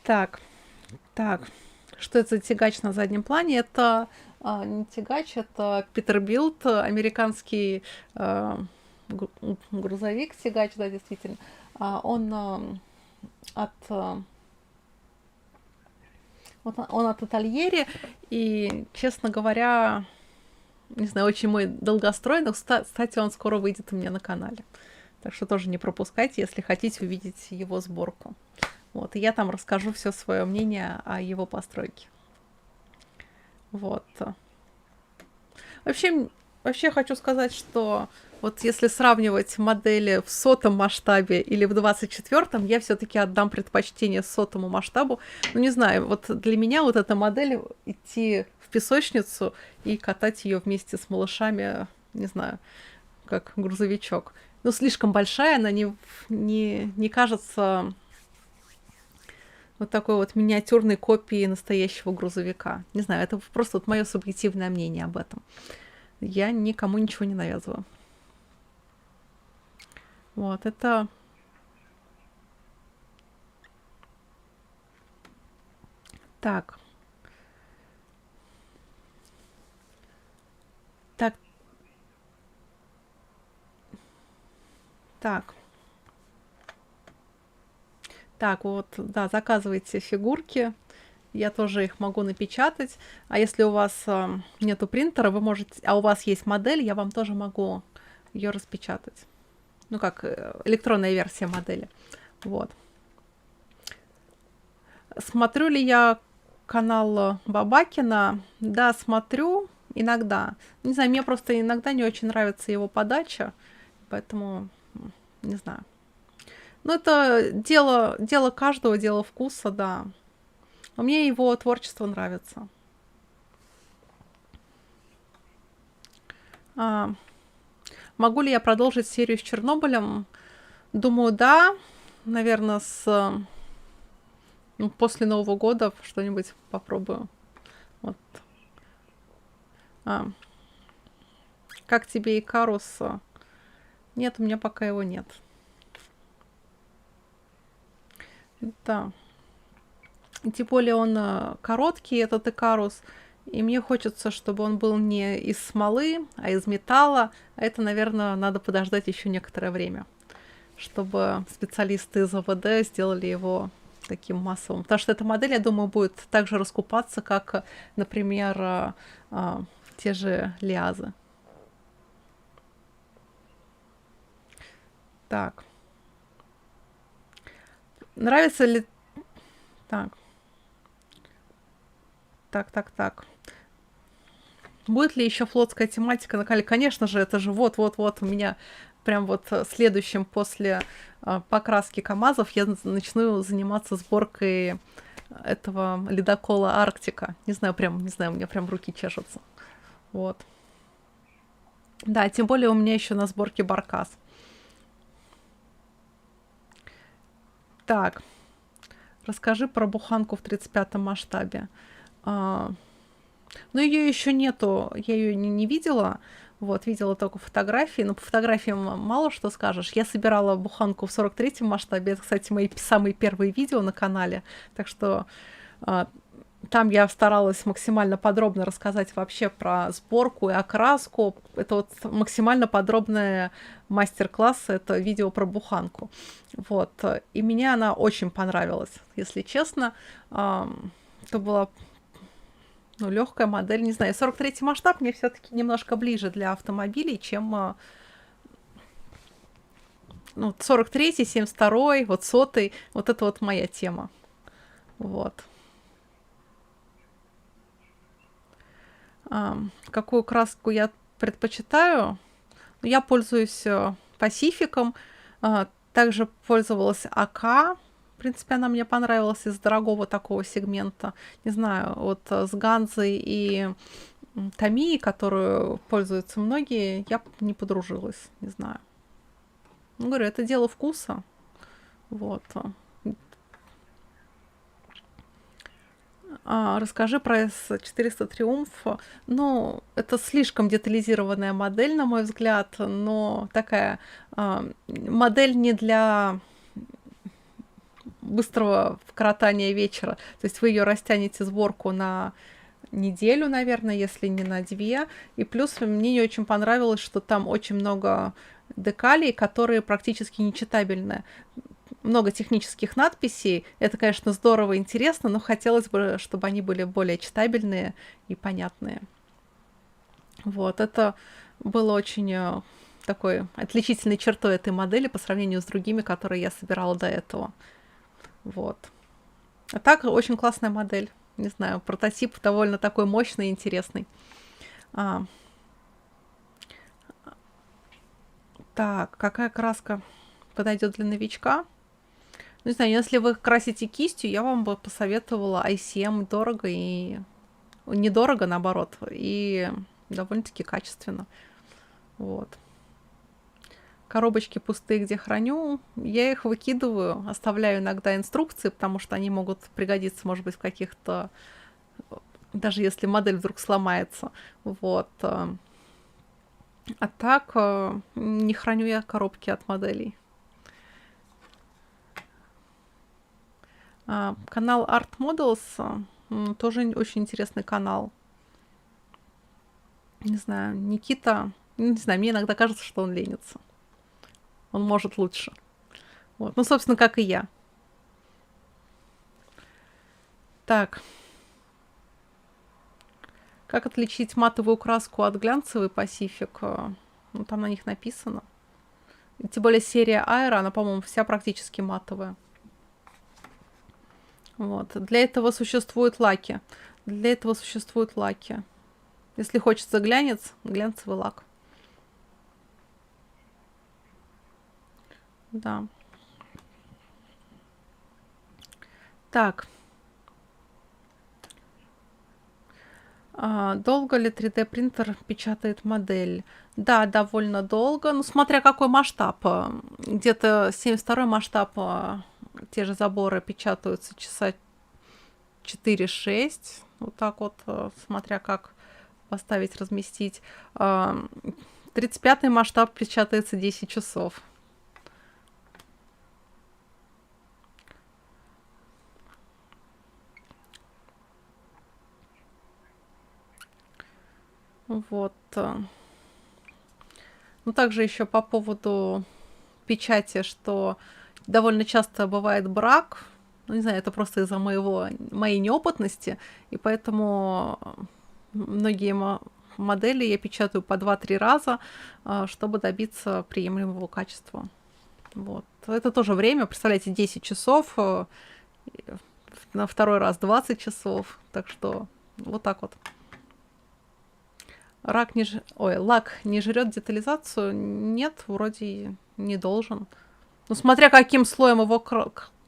Так. Что это за тягач на заднем плане? Это не тягач, это Peterbilt, американский грузовик, тягач, да, действительно. Он от Ательери, и, честно говоря, не знаю, очень мой долгострой, но, кстати, он скоро выйдет у меня на канале. Так что тоже не пропускайте, если хотите увидеть его сборку. Вот, и я там расскажу все свое мнение о его постройке. Вот. Вообще хочу сказать, что вот если сравнивать модели в 100-м масштабе или в 24-м, я все-таки отдам предпочтение 100-му масштабу. Ну, не знаю, вот для меня вот эта модель идти в песочницу и катать ее вместе с малышами, не знаю, как грузовичок. Ну, слишком большая, она не кажется вот такой вот миниатюрной копией настоящего грузовика. Не знаю, это просто вот мое субъективное мнение об этом. Я никому ничего не навязываю. Вот, это... Так. Так, вот, да, заказывайте фигурки. Я тоже их могу напечатать. А если у вас нету принтера, вы можете... А у вас есть модель, я вам тоже могу ее распечатать. Ну, как электронная версия модели. Вот. Смотрю ли я канал Бабакина? Да, смотрю иногда. Не знаю, мне просто иногда не очень нравится его подача, поэтому не знаю. Ну, это дело каждого, дело вкуса, да. Но мне его творчество нравится. Могу ли я продолжить серию с Чернобылем? Думаю, да. Наверное, после Нового года что-нибудь попробую. Вот. Как тебе Икарус? Нет, у меня пока его нет. Да. Тем более он короткий, этот Икарус. И мне хочется, чтобы он был не из смолы, а из металла. А это, наверное, надо подождать еще некоторое время, чтобы специалисты из ОВД сделали его таким массовым. Потому что эта модель, я думаю, будет так же раскупаться, как, например, те же Лиазы. Так. Нравится ли... Так. Будет ли еще флотская тематика на канале? Конечно же, это же вот-вот-вот у меня прям вот следующим после покраски КАМАЗов я начну заниматься сборкой этого ледокола Арктика. Не знаю, прям, не знаю, у меня прям руки чешутся. Вот. Да, тем более у меня еще на сборке баркас. Так, расскажи про буханку в 35-м масштабе. Но ее еще нету, я ее не видела. Вот, видела только фотографии, но по фотографиям мало что скажешь. Я собирала буханку в 43-м масштабе. Это, кстати, мои самые первые видео на канале. Так что там я старалась максимально подробно рассказать вообще про сборку и окраску. Это вот максимально подробная мастер-класс, это видео про буханку. Вот. И мне она очень понравилась, если честно. Это была легкая модель, не знаю. 43-й масштаб мне все-таки немножко ближе для автомобилей, чем 43-й, 72-й, вот 100-й. Вот это вот моя тема. Вот. Какую краску я предпочитаю? Я пользуюсь Пасификом, также пользовалась АК. В принципе, она мне понравилась из дорогого такого сегмента. Не знаю, вот с Ганзой и Тamiya, которую пользуются многие, я не подружилась, не знаю. Ну, говорю, это дело вкуса. Вот. Расскажи про S400 Triumph. Ну, это слишком детализированная модель, на мой взгляд, но такая модель не для быстрого вкоротания вечера. То есть вы ее растянете сборку на неделю, наверное, если не на 2. И плюс мне не очень понравилось, что там очень много декалей, которые практически нечитабельны. Много технических надписей. Это, конечно, здорово и интересно, но хотелось бы, чтобы они были более читабельные и понятные. Вот, это было очень такой отличительной чертой этой модели по сравнению с другими, которые я собирала до этого. Вот. А так, очень классная модель. Не знаю, прототип довольно такой мощный и интересный. Так, какая краска подойдет для новичка? Ну, не знаю, если вы красите кистью, я вам бы посоветовала ICM дорого и... Недорого, наоборот, и довольно-таки качественно. Вот. Коробочки пустые, где храню, я их выкидываю, оставляю иногда инструкции, потому что они могут пригодиться, может быть, в каких-то... Даже если модель вдруг сломается. Вот. А так не храню я коробки от моделей. Канал Art Models тоже очень интересный канал. Не знаю, Никита... Не знаю, мне иногда кажется, что он ленится. Он может лучше. Вот. Ну, собственно, как и я. Так. Как отличить матовую краску от глянцевой Pacific? Ну, там на них написано. И тем более серия Aero, она, по-моему, вся практически матовая. Вот. Для этого существуют лаки. Для этого существуют лаки. Если хочется глянец, глянцевый лак. Да. Так. Долго ли 3D принтер печатает модель? Да, довольно долго. Ну, смотря какой масштаб. Где-то 72-й масштаб, те же заборы печатаются часа 4-6. Вот так вот, смотря как поставить, разместить. 35-й масштаб печатается 10 часов. Вот. Ну, также еще по поводу печати, что довольно часто бывает брак. Ну, не знаю, это просто из-за моей неопытности. И поэтому многие модели я печатаю по 2-3 раза, чтобы добиться приемлемого качества. Вот. Это тоже время. Представляете, 10 часов, на второй раз 20 часов. Так что вот так вот. лак не жрет детализацию? Нет, вроде и не должен. Ну, смотря каким слоем его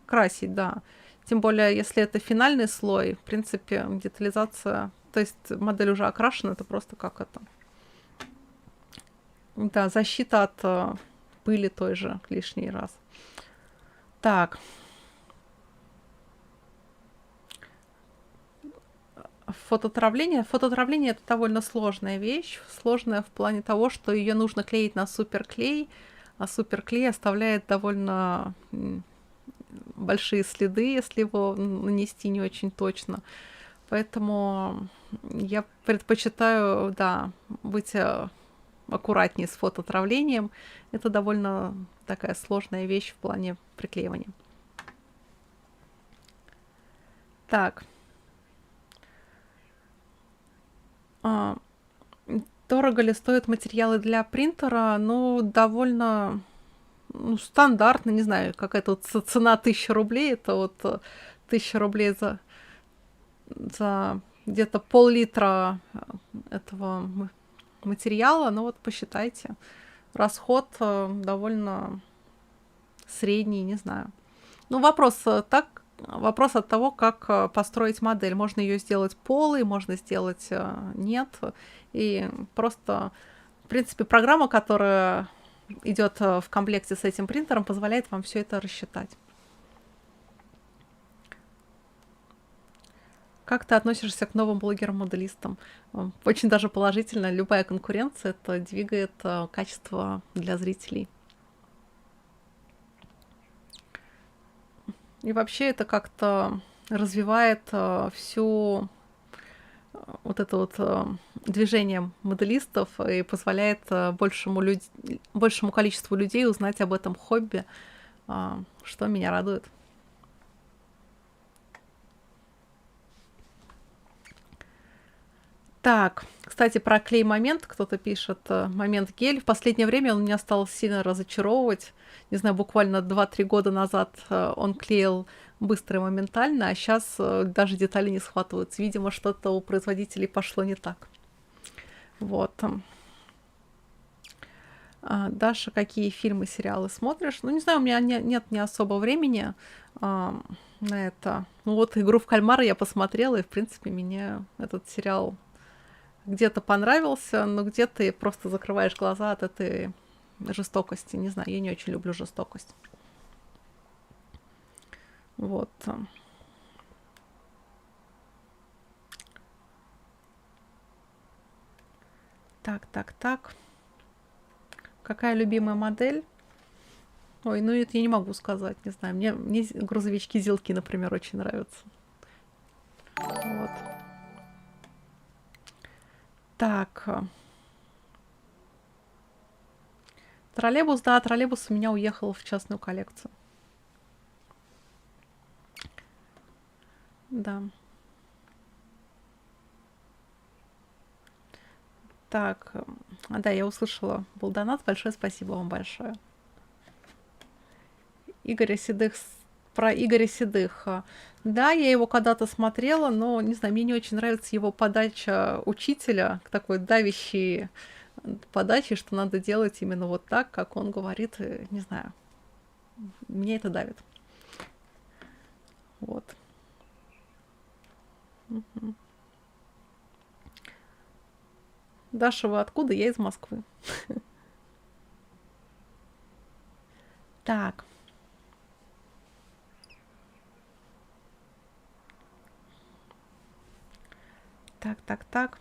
красить, да. Тем более, если это финальный слой, в принципе, детализация, то есть модель уже окрашена, это просто как это. Да, защита от пыли той же лишний раз. Так. Фототравление. Фототравление это довольно сложная вещь. Сложная в плане того, что ее нужно клеить на суперклей, а суперклей оставляет довольно большие следы, если его нанести не очень точно. Поэтому я предпочитаю, да, быть аккуратнее с фототравлением. Это довольно такая сложная вещь в плане приклеивания. Так. Дорого ли стоят материалы для принтера? Ну, довольно стандартно, не знаю, какая-то вот цена 1000 рублей. Это вот 1000 рублей за где-то пол-литра этого материала. Ну вот посчитайте. Расход довольно средний, не знаю. Ну, вопрос от того, как построить модель. Можно ее сделать полой, можно сделать нет. И просто, в принципе, программа, которая идет в комплекте с этим принтером, позволяет вам все это рассчитать. Как ты относишься к новым блогерам-моделистам? Очень даже положительно. Любая конкуренция это двигает качество для зрителей. И вообще это как-то развивает всю вот это вот движение моделистов и позволяет большему количеству людей узнать об этом хобби, что меня радует. Так, кстати, про клей-момент кто-то пишет. Момент гель. В последнее время он меня стал сильно разочаровывать. Не знаю, буквально 2-3 года назад он клеил быстро и моментально, а сейчас даже детали не схватываются. Видимо, что-то у производителей пошло не так. Вот. Даша, какие фильмы, сериалы смотришь? Ну, не знаю, у меня нет ни особо времени на это. Ну, вот «Игру в кальмара» я посмотрела, и, в принципе, мне этот сериал где-то понравился, но где-то и просто закрываешь глаза от этой жестокости. Не знаю, я не очень люблю жестокость. Вот. Так. Какая любимая модель? Ой, ну это я не могу сказать, не знаю. Мне грузовички-зилки, например, очень нравятся. Вот. Так. Троллейбус, да, троллейбус у меня уехал в частную коллекцию. Да. Так, да, я услышала. Был донат. Большое спасибо вам большое. Про Игоря Седых. Да, я его когда-то смотрела, но, не знаю, мне не очень нравится его подача учителя, такой давящей подачи, что надо делать именно вот так, как он говорит. Не знаю, мне это давит. Вот. Угу. Даша, вы откуда? Я из Москвы. Так. Так.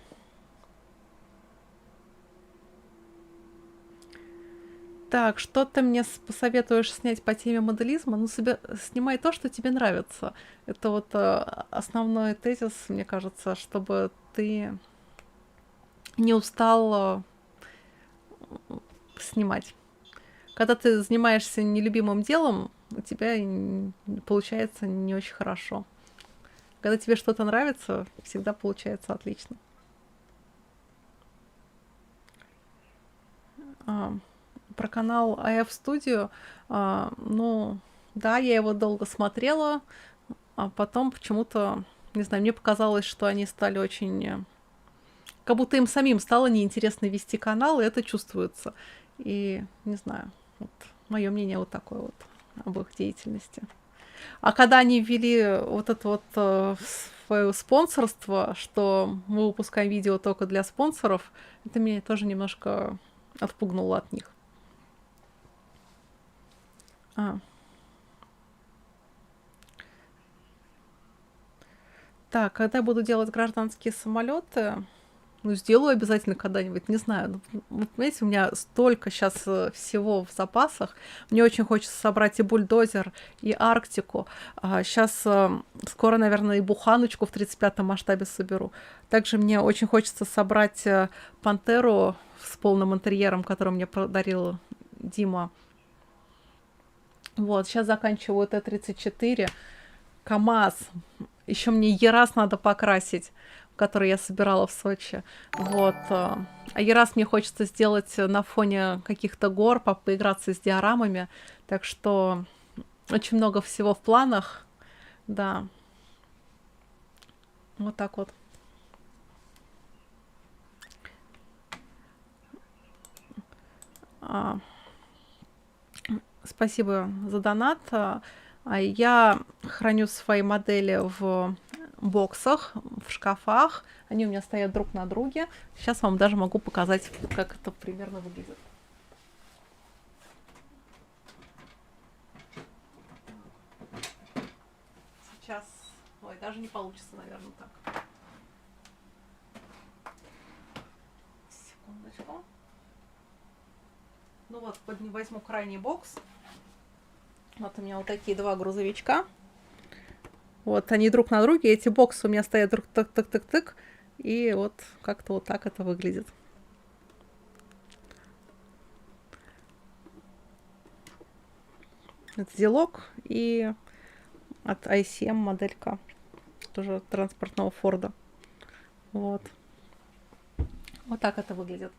Так, что ты мне посоветуешь снять по теме моделизма? Ну, снимай то, что тебе нравится. Это вот основной тезис, мне кажется, чтобы ты не устал снимать. Когда ты занимаешься нелюбимым делом, у тебя получается не очень хорошо. Когда тебе что-то нравится, всегда получается отлично. Про канал AF Studio, ну, да, я его долго смотрела, а потом почему-то, не знаю, мне показалось, что они стали очень как будто им самим стало неинтересно вести канал, и это чувствуется. И не знаю, вот мое мнение вот такое вот об их деятельности. А когда они ввели вот это вот свое спонсорство, что мы выпускаем видео только для спонсоров, это меня тоже немножко отпугнуло от них. Так, когда я буду делать гражданские самолеты, ну, сделаю обязательно когда-нибудь, не знаю. Ну, вы понимаете, у меня столько сейчас всего в запасах. Мне очень хочется собрать и бульдозер, и Арктику. Сейчас скоро, наверное, и буханочку в 35-м масштабе соберу. Также мне очень хочется собрать Пантеру с полным интерьером, который мне подарил Дима. Вот, сейчас заканчиваю Т-34. КамАЗ. Еще мне Ярас надо покрасить, который я собирала в Сочи. Вот. А Ярас мне хочется сделать на фоне каких-то гор, поиграться с диорамами. Так что очень много всего в планах. Да. Вот так вот. Спасибо за донат. Я храню свои модели в боксах, в шкафах. Они у меня стоят друг на друге. Сейчас вам даже могу показать, как это примерно выглядит. Сейчас... Ой, даже не получится, наверное, так. Секундочку. Ну вот, возьму крайний бокс. Вот у меня вот такие два грузовичка. Вот они друг на друге. Эти боксы у меня стоят друг тык-тык-тык-тык. И вот как-то вот так это выглядит. Это Зилок и от ICM моделька. Тоже транспортного Форда. Вот. Вот так это выглядит.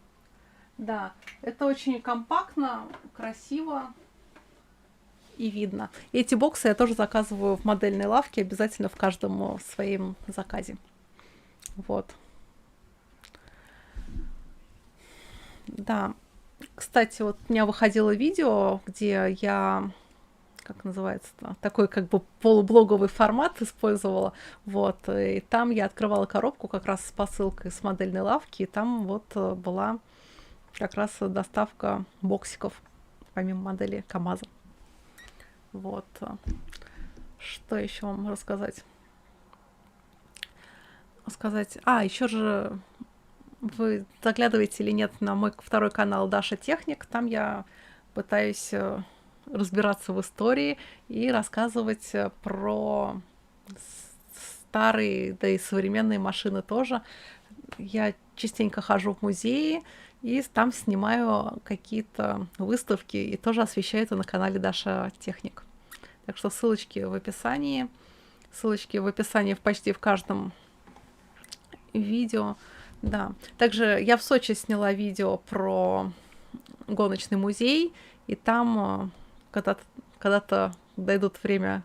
Да, это очень компактно, красиво и видно. И эти боксы я тоже заказываю в модельной лавке, обязательно в каждом своем заказе. Вот. Да. Кстати, вот у меня выходило видео, где я, как называется-то, такой как бы полублоговый формат использовала. Вот. И там я открывала коробку как раз с посылкой с модельной лавки, и там вот была как раз доставка боксиков, помимо модели КамАЗа. Вот. Что еще вам рассказать? Еще же вы заглядываете или нет на мой второй канал Даша Техник. Там я пытаюсь разбираться в истории и рассказывать про старые, да и современные машины тоже. Я частенько хожу в музеи и там снимаю какие-то выставки и тоже освещаю это на канале Даша Техник. Так что ссылочки в описании. Ссылочки в описании почти в каждом видео. Да. Также я в Сочи сняла видео про гоночный музей, и там когда-то дойдут время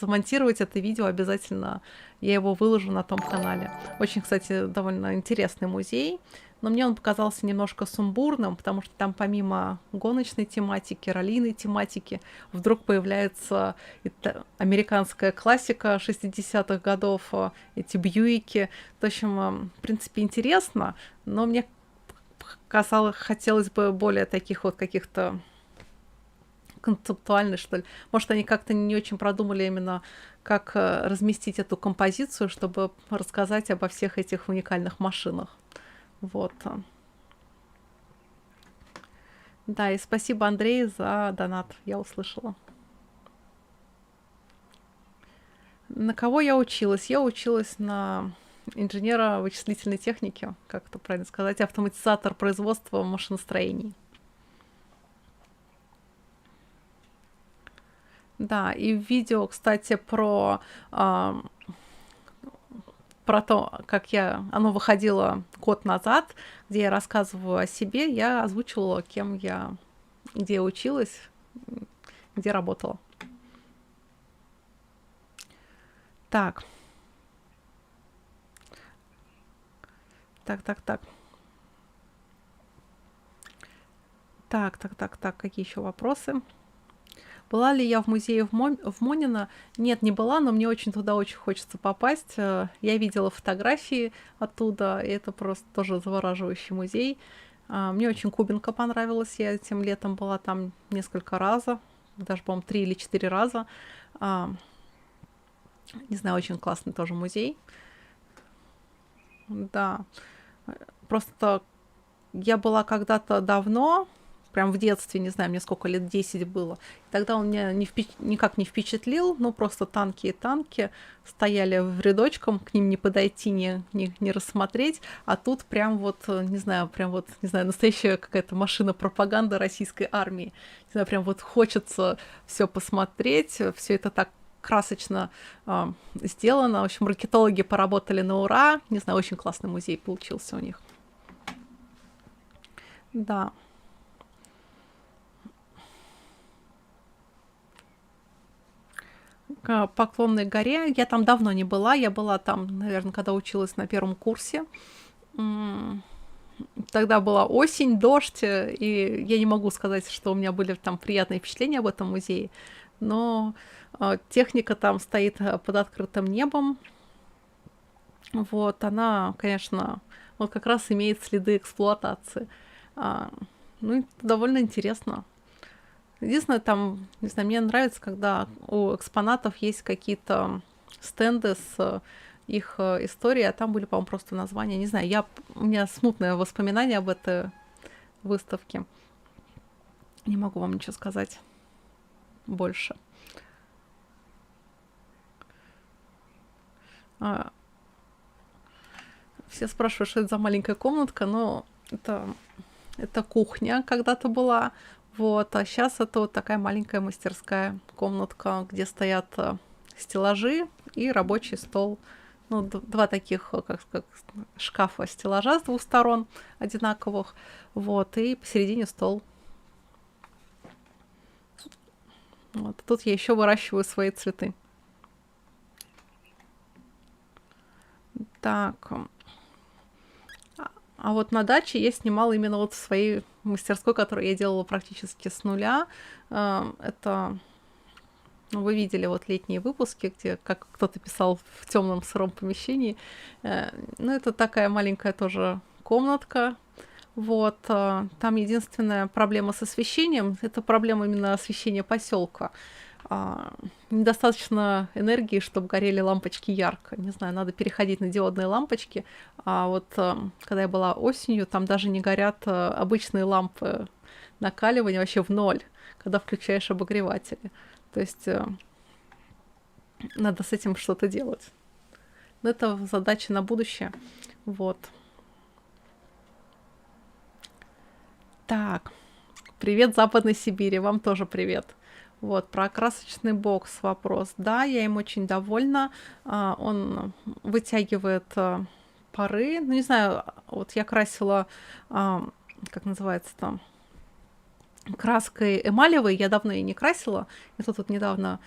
замонтировать это видео, обязательно я его выложу на том канале. Очень, кстати, довольно интересный музей, но мне он показался немножко сумбурным, потому что там помимо гоночной тематики, раллийной тематики, вдруг появляется американская классика 60-х годов, эти Бьюики. В общем, в принципе, интересно, но мне хотелось бы более таких вот каких-то концептуальных, что ли. Может, они как-то не очень продумали именно, как разместить эту композицию, чтобы рассказать обо всех этих уникальных машинах. Вот. Да, и спасибо, Андрей, за донат. Я услышала. На кого я училась? Я училась на инженера вычислительной техники, как это правильно сказать, автоматизатор производства машиностроений. Да, и видео, кстати, про то, как оно выходило год назад, где я рассказываю о себе, я озвучивала, где я училась, где работала. Так. Так, так, так. Так, какие еще вопросы? Была ли я в музее в Монино? Нет, не была, но мне туда очень хочется попасть. Я видела фотографии оттуда, и это просто тоже завораживающий музей. Мне очень Кубинка понравилась. Я этим летом была там несколько раз, даже, по-моему, 3 или 4 раза. А, Не знаю, очень классный тоже музей. Да. Просто я была когда-то давно, прям в детстве, не знаю, мне сколько лет, 10 было. Тогда он меня никак не впечатлил, ну просто танки и танки стояли в рядочком, к ним не подойти, не рассмотреть, а тут прям вот, не знаю, настоящая какая-то машина пропаганды российской армии. Не знаю, прям вот хочется все посмотреть, все это так красочно сделано. В общем, маркетологи поработали на ура. Не знаю, очень классный музей получился у них. Да. К Поклонной горе. Я там давно не была. Я была там, наверное, когда училась на первом курсе. Тогда была осень, дождь, и я не могу сказать, что у меня были там приятные впечатления об этом музее, но техника там стоит под открытым небом. Вот, она, конечно, вот как раз имеет следы эксплуатации. Ну, довольно интересно. Единственное, там, не знаю, мне нравится, когда у экспонатов есть какие-то стенды с их историей, а там были, по-моему, просто названия. Не знаю, у меня смутное воспоминание об этой выставке. Не могу вам ничего сказать больше. Все спрашивают, что это за маленькая комнатка, но это кухня когда-то была. Вот, а сейчас это вот такая маленькая мастерская комнатка, где стоят стеллажи и рабочий стол. Ну, два таких, как шкафа, стеллажа с двух сторон одинаковых. Вот, и посередине стол. Вот, тут я еще выращиваю свои цветы. Так. А вот на даче я снимала именно вот в своей мастерской, которую я делала практически с нуля. Это, ну, вы видели вот летние выпуски, где как кто-то писал в темном сыром помещении. Ну, это такая маленькая тоже комнатка. Вот, там единственная проблема с освещением, это проблема именно освещения поселка. Недостаточно энергии, чтобы горели лампочки ярко. Не знаю, надо переходить на диодные лампочки. А вот когда я была осенью, там даже не горят обычные лампы накаливания вообще в ноль, когда включаешь обогреватели. То есть надо с этим что-то делать. Но это задача на будущее. Вот. Так. Привет, Западной Сибири. Вам тоже привет. Вот, про красочный бокс вопрос. Да, я им очень довольна. Он вытягивает пары. Ну, не знаю, вот я красила, как называется там, краской эмалевой. Я давно ее не красила. Я тут вот недавно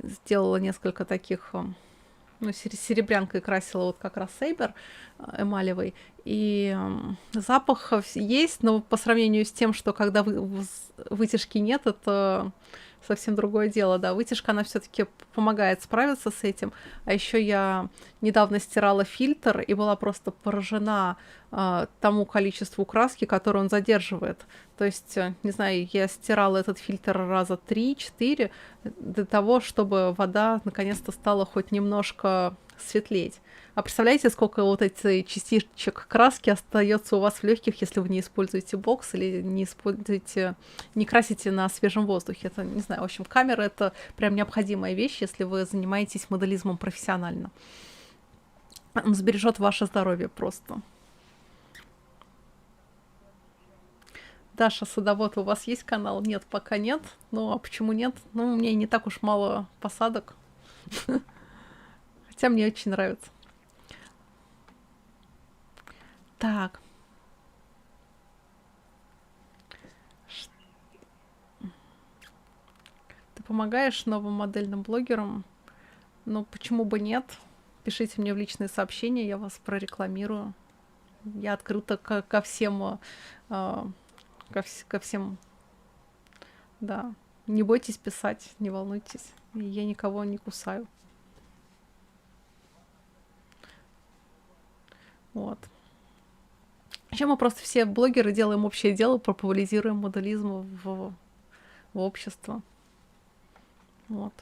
сделала несколько таких, ну, серебрянкой красила вот как раз сейбер эмалевый. И запах есть, но по сравнению с тем, что когда вытяжки нет, это совсем другое дело, да. Вытяжка, она все-таки помогает справиться с этим. А еще я недавно стирала фильтр и была просто поражена тому количеству краски, которое он задерживает. То есть, не знаю, я стирала этот фильтр раза 3-4 для того, чтобы вода наконец-то стала хоть немножко светлеть. А представляете, сколько вот этих частичек краски остается у вас в легких, если вы не используете бокс или не красите на свежем воздухе? Это, не знаю, в общем, камера — это прям необходимая вещь, если вы занимаетесь моделизмом профессионально. Он сбережет ваше здоровье просто. Даша Садовод, у вас есть канал? Нет, пока нет. Ну, а почему нет? Ну, у меня не так уж мало посадок. Хотя мне очень нравится. Так. Ты помогаешь новым модельным блогерам? Ну, почему бы нет? Пишите мне в личные сообщения, я вас прорекламирую. Я открыта ко всем, ко всем, да. Не бойтесь писать, не волнуйтесь. Я никого не кусаю. Вот. Еще мы просто все блогеры делаем общее дело, популяризируем модализм в общество. Вот.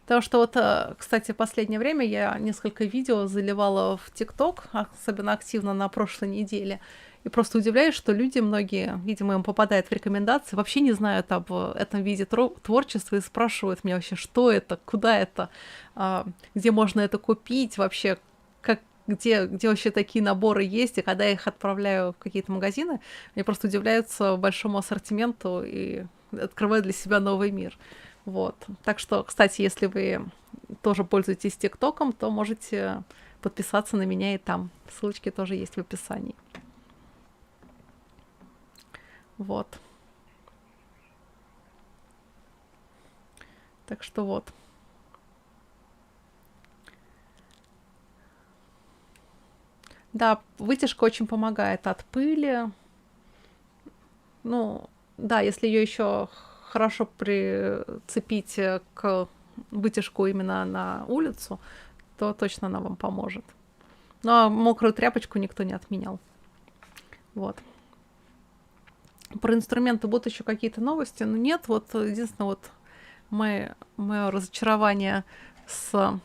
Потому что вот, кстати, в последнее время я несколько видео заливала в ТикТок, особенно активно на прошлой неделе, и просто удивляюсь, что люди многие, видимо, им попадают в рекомендации, вообще не знают об этом виде творчества и спрашивают меня вообще, что это, куда это, где можно это купить, вообще, где вообще такие наборы есть, и когда я их отправляю в какие-то магазины, они просто удивляются большому ассортименту и открывают для себя новый мир. Вот. Так что, кстати, если вы тоже пользуетесь ТикТоком, то можете подписаться на меня и там. Ссылочки тоже есть в описании. Вот. Так что вот. Да, вытяжка очень помогает от пыли. Ну, да, если ее еще хорошо прицепить к вытяжку именно на улицу, то точно она вам поможет. Но мокрую тряпочку никто не отменял. Вот. Про инструменты будут еще какие-то новости, но нет. Вот единственное, вот мое разочарование с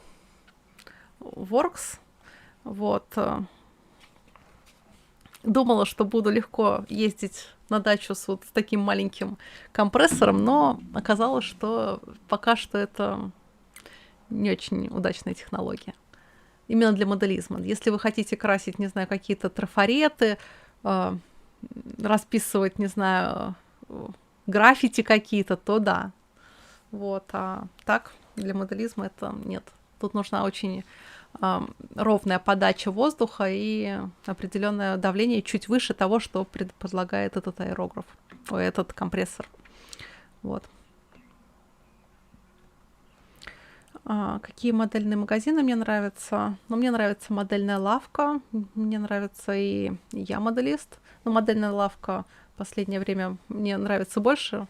Works. Вот. Думала, что буду легко ездить на дачу с вот таким маленьким компрессором, но оказалось, что пока что это не очень удачная технология. Именно для моделизма. Если вы хотите красить, не знаю, какие-то трафареты, расписывать, не знаю, граффити какие-то, то да. Вот. А так, для моделизма это нет. Тут нужна очень ровная подача воздуха и определенное давление чуть выше того, что предлагает этот аэрограф, этот компрессор. Вот. Какие модельные магазины мне нравятся? Ну, мне нравится модельная лавка, мне нравится и я моделист. Но модельная лавка в последнее время мне нравится больше,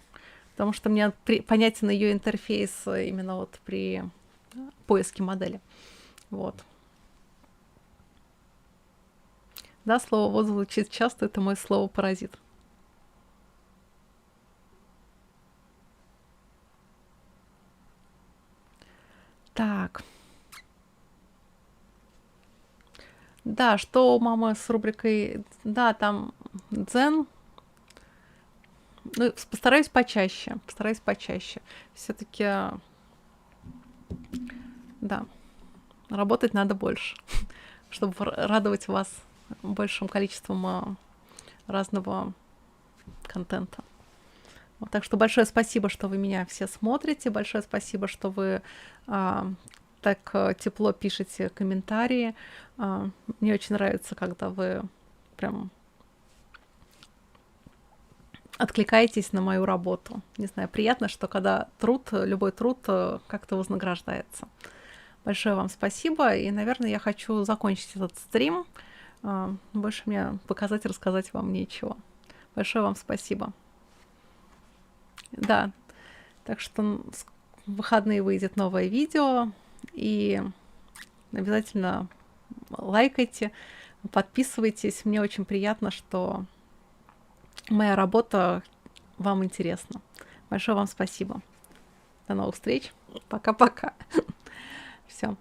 потому что мне понятен ее интерфейс именно вот при поиске модели. Вот. Да, слово «вот» звучит часто, это мое слово-паразит. Так. Да, что у мамы с рубрикой... Да, там дзен. Ну, постараюсь почаще. Все-таки, да, работать надо больше, чтобы радовать вас большим количеством разного контента. Вот, так что большое спасибо, что вы меня все смотрите. Большое спасибо, что вы так тепло пишете комментарии. Мне очень нравится, когда вы прям откликаетесь на мою работу. Не знаю, приятно, что когда любой труд как-то вознаграждается. Большое вам спасибо. И, наверное, я хочу закончить этот стрим. Больше мне показать и рассказать вам нечего. Большое вам спасибо. Да, так что в выходные выйдет новое видео. И обязательно лайкайте, подписывайтесь. Мне очень приятно, что моя работа вам интересна. Большое вам спасибо. До новых встреч. Пока-пока. Все.